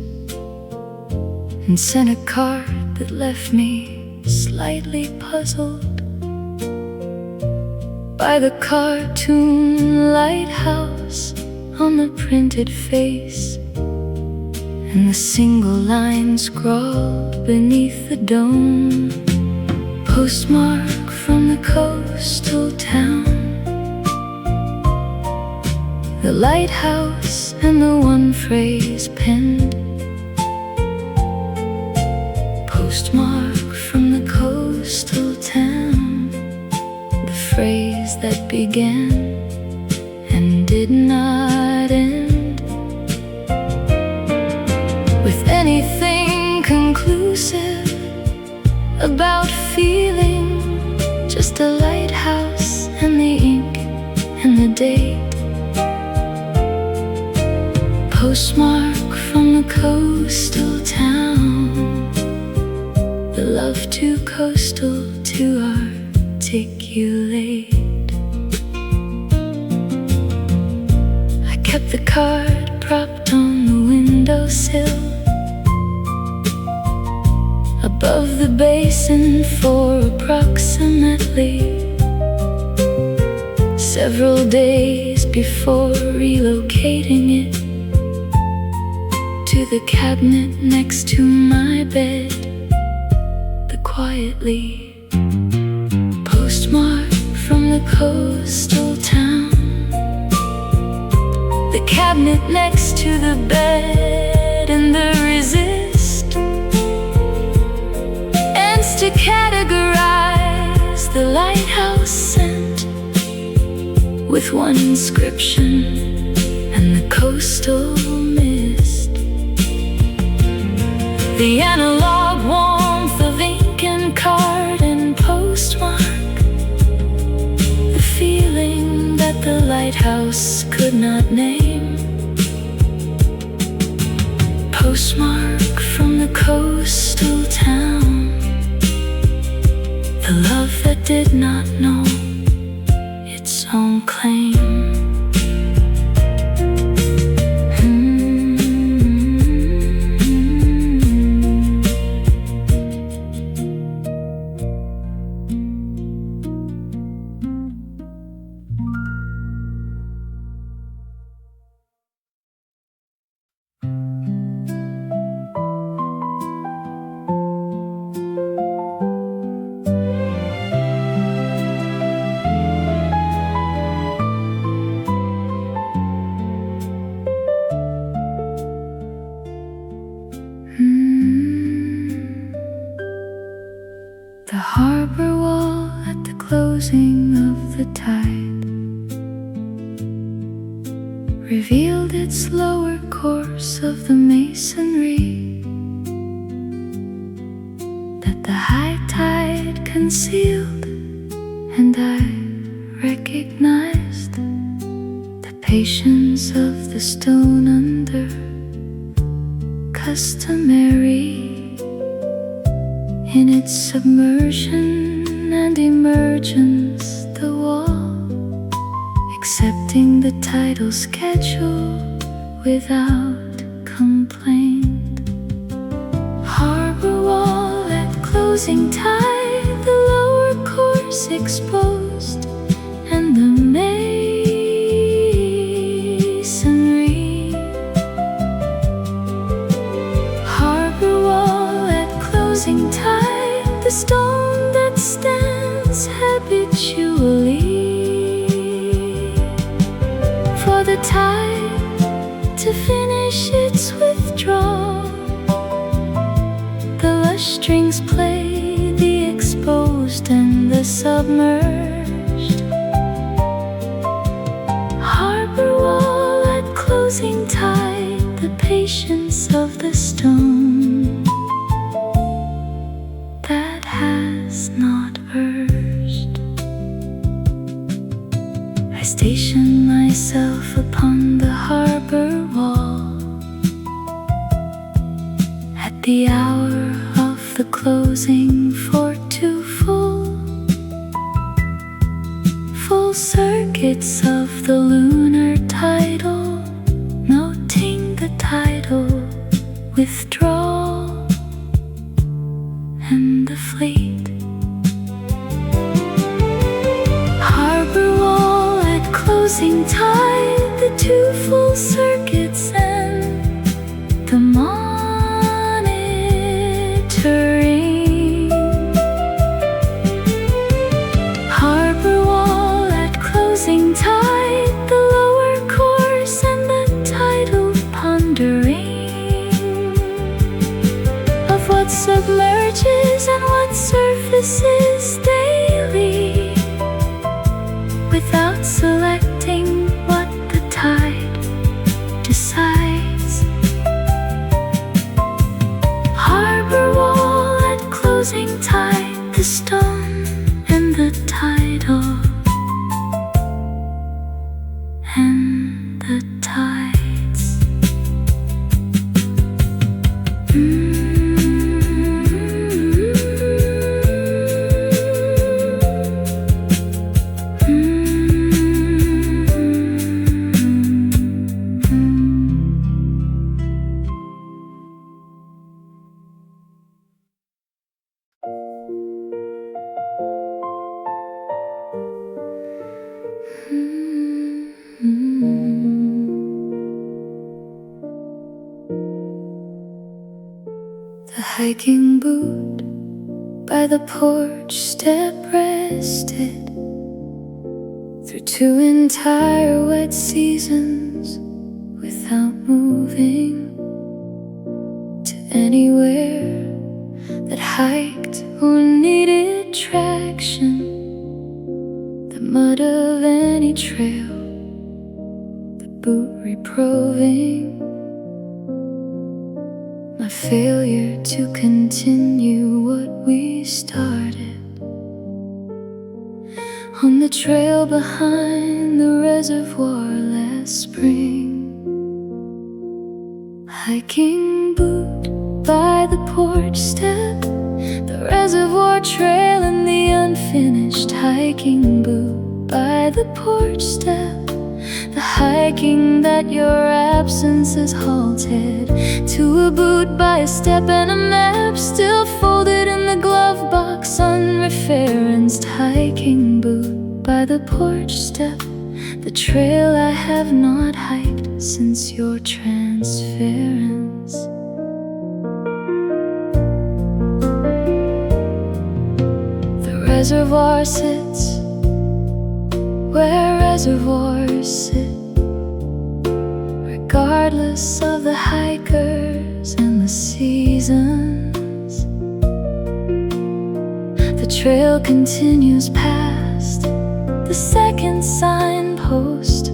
and sent a card that left me slightly puzzled by the cartoon lighthouse on the printed face and the single line scrawl beneath the dome. Postmark from the coastal town, the lighthouse and the one phrase penned. Postmark from the coastal town, the phrase that began and did not end with anything conclusive about feeling. Just a lighthouse and the ink and the date. Postmark from the coastal town, the love too coastal to articulate. I kept the card propped on the windowsill above the basin for approximately several days before relocating it to the cabinet next to my bed. The quietly postmark from the coastal town, the cabinet next to the bed, and the resist ends to categorize the lighthouse scent with one inscription and the coastal mist. The analog warmth of ink and card and postmark, the feeling that the lighthouse could not name. Postmark from the coastal town, the love that did not know its own claim. The harbor wall at the closing of the tide revealed its lower course of the masonry that the high tide concealed, and I recognized the patience of the stone under customary in its submersion and emergence. The wall accepting the tidal schedule without complaint. Harbor wall at closing tide, the lower course exposed, and the masonry. Harbor wall at closing tide, the stone that stands habitually for the tide to finish its withdrawal. The lush strings play the exposed and the submerged. Harbor wall at closing tide, the patience of the stone that has not burst. I station my myself upon the harbor wall at the hour of the closing for 2 full circuits of the lunar tidal, noting the tidal withdrawal and the fleet. Harbor wall at closing tide, the 2 full circuits and the monitoring. Harbor wall at closing tide, the lower course and the tidal pondering of what submerges and what surfaces daily, without selecting what the tide decides. Harbor wall at closing tide, the stone and the tidal and the tides. The hiking boot by the porch step rested through 2 entire wet seasons without moving to anywhere that hiked or needed traction. The mud of any trail, the boot reproving my failure to continue what we started on the trail behind the reservoir last spring. Hiking boot by the porch step, the reservoir trail and the unfinished hiking boot by the porch step. The hiking that your absence has halted to a boot by a step and a map still folded in the glove box, unreferenced. Hiking boot by the porch step, the trail I have not hiked since your transference. The reservoir sits where reservoirs sit, regardless of the hikers and the seasons. The trail continues past the second signpost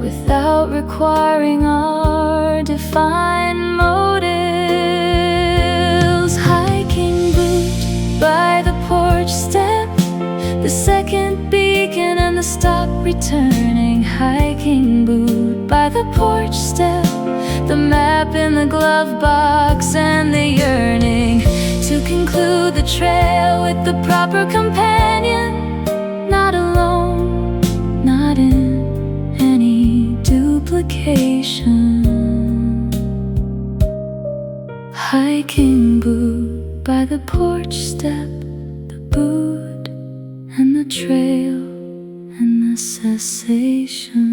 without requiring our defined motives. Hiking boot by the porch step, the second beacon and the stop returning. Hiking boot by the porch step, the map in the glove box and the yearning to conclude the trail with the proper companion, not alone, not in any duplication. Hiking boot by the porch step, the boot and the trail and the cessation.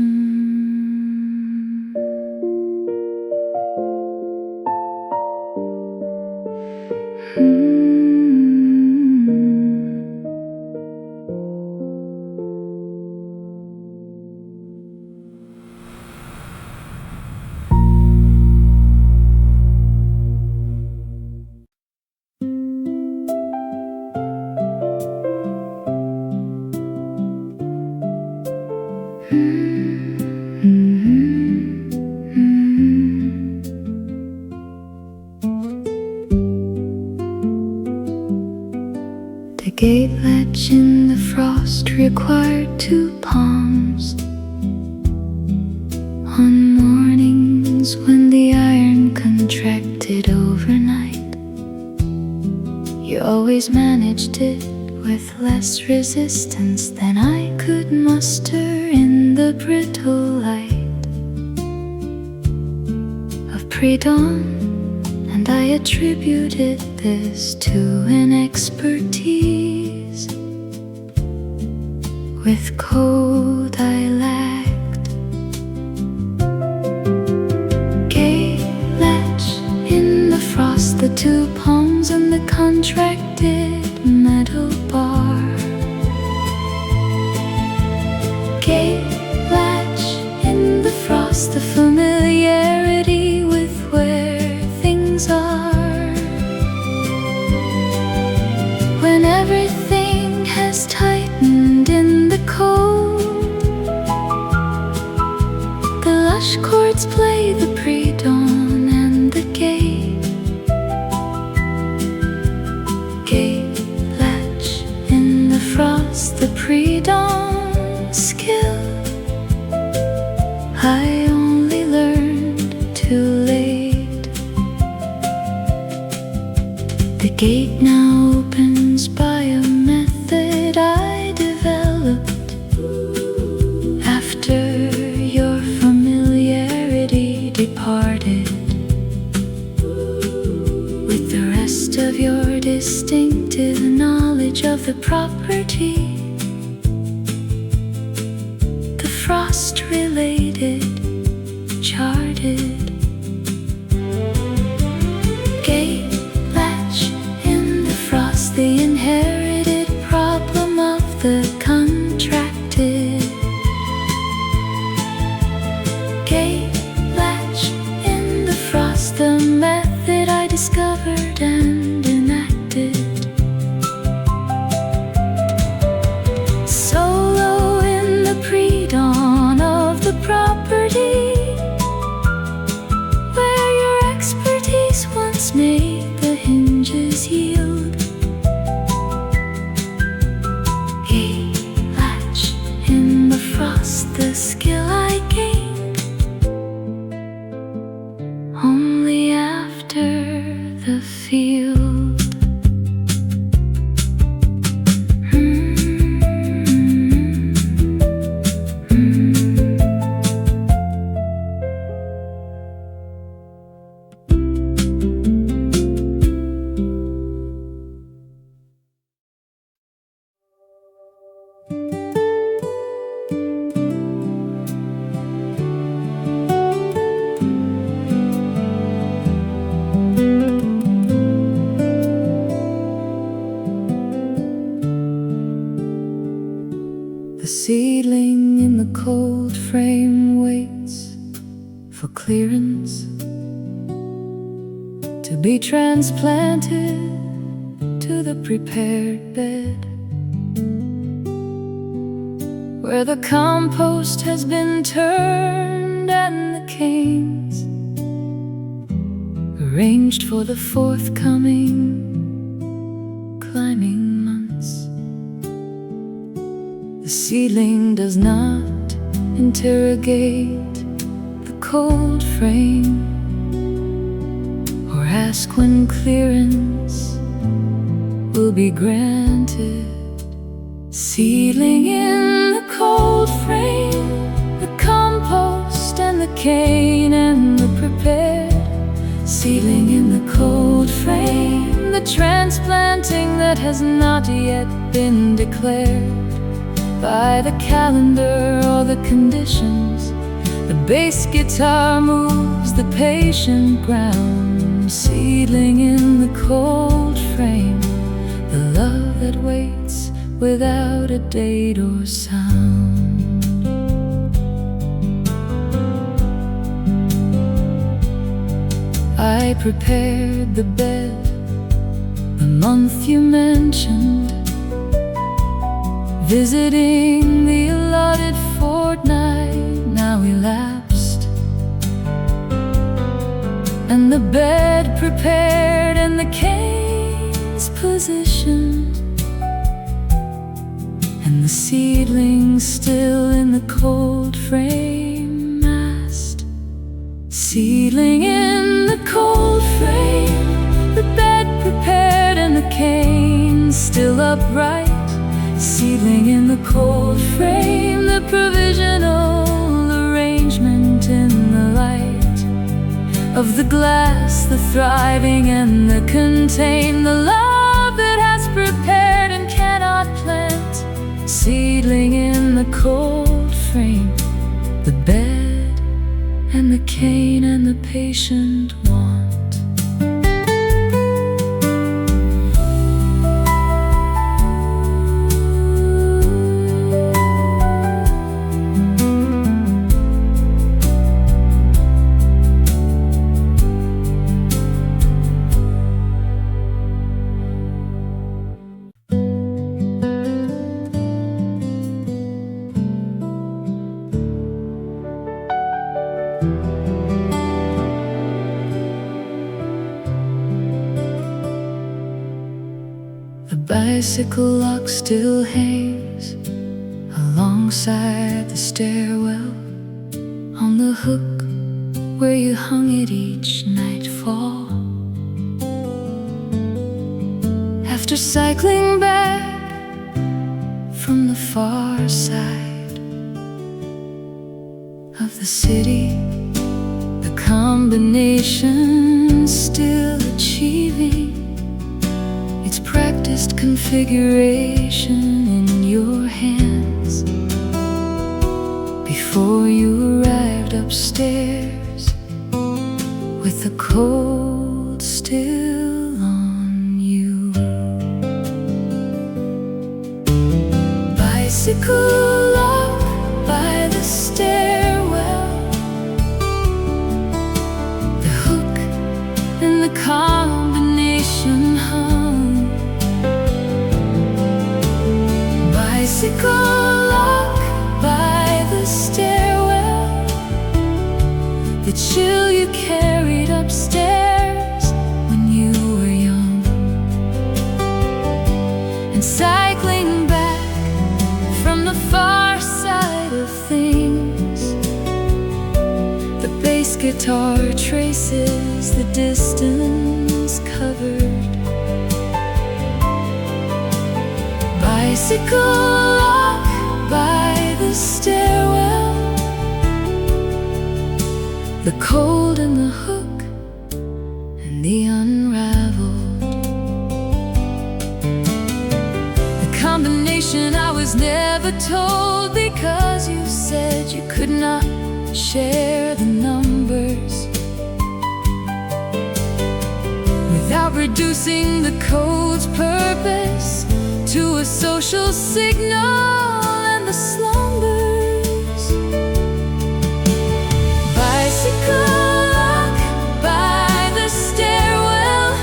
The gate latch in the frost required 2 palms happens when the iron contracted overnight. You always managed it with less resistance than I could muster in the brittle light of pre-dawn. And I attributed this to an expertise with code I lacked. Gay latch in the frost, the two palms and the contracted metal bar. Gay latch in the frost, the familiarity with where things are. When everything has tightened in the cold, the lush chords play the pre-dawn and the gay latch in the frost, the pre-dawn skill I only learned too late. The gate now opens by a method I developed after your familiarity departed, with the rest of your distinctive knowledge of the property, the frost-related, charted. Gate latch in the frost, the inherited problem of the contracted. Gate latch in the frost, the method I discovered and enacted. Solo in the pre-dawn of the property, where your expertise once made the hinges yield. Gate latch in the frost, the skill I gained only after the field. The seedling in the cold frame waits for clearance to be transplanted to the prepared bed, where the compost has been turned and the canes arranged for the forthcoming climbing months. The seedling does not interrogate the cold frame or ask when clearance will be granted. Seedling in the cold frame, the compost and the cane and the prepared. Seedling in the cold frame, the transplanting that has not yet been declared by the calendar or the conditions. The bass guitar moves the patient ground. Seedling in the cold frame, the love that waits without a date or sound. I prepared the bed the month you mentioned, visiting the allotted fortnight now elapsed, and the bed prepared and the canes positioned, and the seedling still in the cold frame mast. Seedling in the cold frame, the bed prepared and the cane still upright. Seedling in the cold frame, the provisional arrangement in the light of the glass, the thriving and the contained, the love that has prepared and cannot plant. Seedling in the cold frame, the bed and the cane and the patient want. The bicycle lock still hangs alongside the stairwell, on the hook where you hung it each nightfall. After cycling back from the far side of the city, the combination still achieving its practiced configuration in your hands. Before you arrived upstairs with the cold still on you. Bicycle lock by the stairwell, the hook and the combination hung. Bicycle lock by the stairwell, the chill you carried upstairs when you were young. And cycling back from the far side of things, the bass guitar traces the distance covered. Bicycle lock by the stairwell, the cold and the hook and the unraveled. The combination I was never told, because you said you could not share the numbers without reducing the code's purpose to a social signal and the slumbers. Bicycle lock by the stairwell,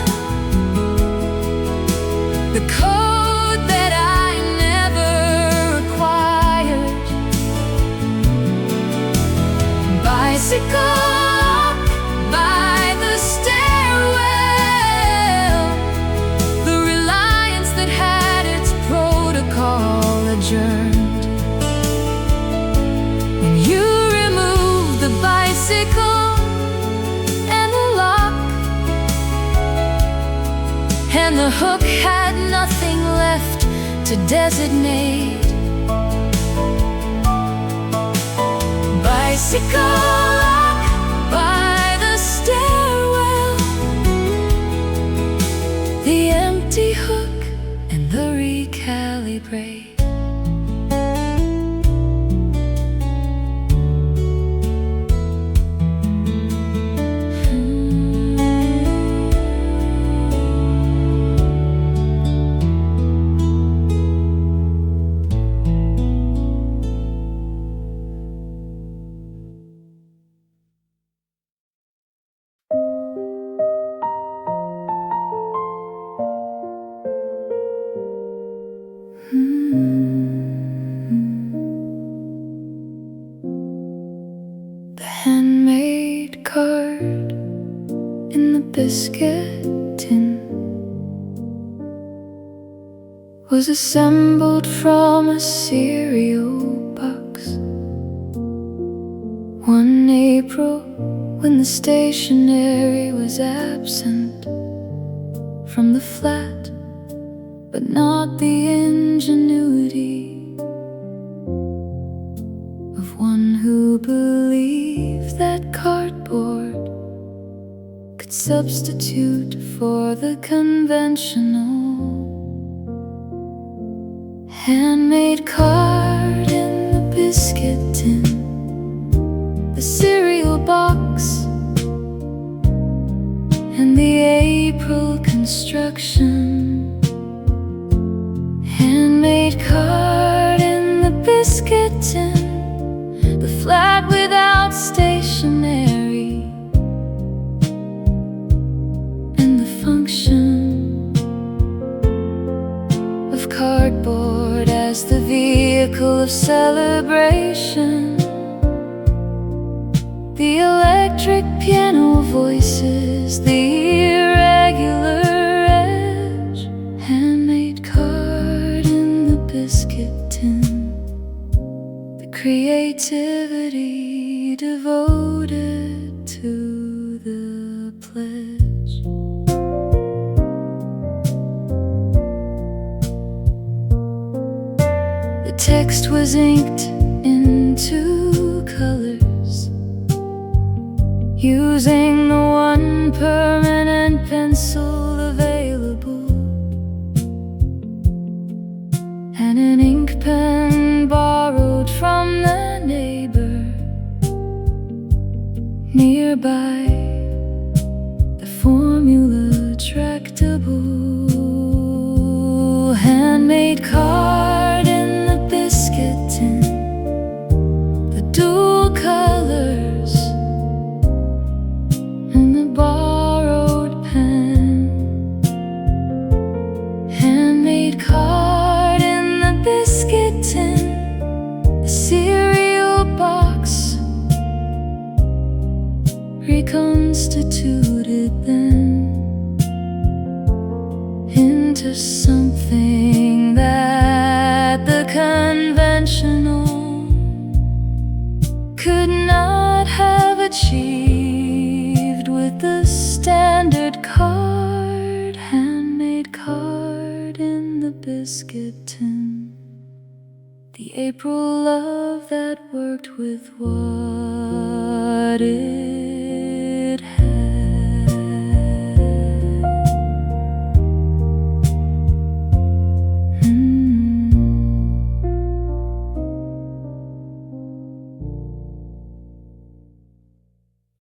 the code that I never acquired. Bicycle lock by the stairwell, the reliance that had its protocol adjourned. And you removed the bicycle and the lock, and the hook had nothing left to designate. Bicycle lock by the stairwell, the empty hook and the recalibrate. The handmade card in the biscuit tin was assembled from a cereal box. One April when the stationery was absent from the flat, but not the ingenuity of one who believed that cardboard could substitute for the conventional. Handmade card in the biscuit tin, the cereal box, and the April construction. Handmade card in the biscuit tin, the flat without stationery, and the function of cardboard as the vehicle of celebration. The electric piano voices, the irregular edge. Handmade card in the biscuit tin, the creativity devoted to the pledge. The text was inked into colors, using the one permanent pencil available, and an ink pen borrowed from the neighbor nearby, the formula tractable. Handmade card in the biscuit tin, the dual colors, and the borrowed pen. Handmade card in the biscuit tin, the cereal box, reconstituted then into something that the conventional could not have achieved with the standard card. Handmade card in the biscuit tin, the April love that worked with what is.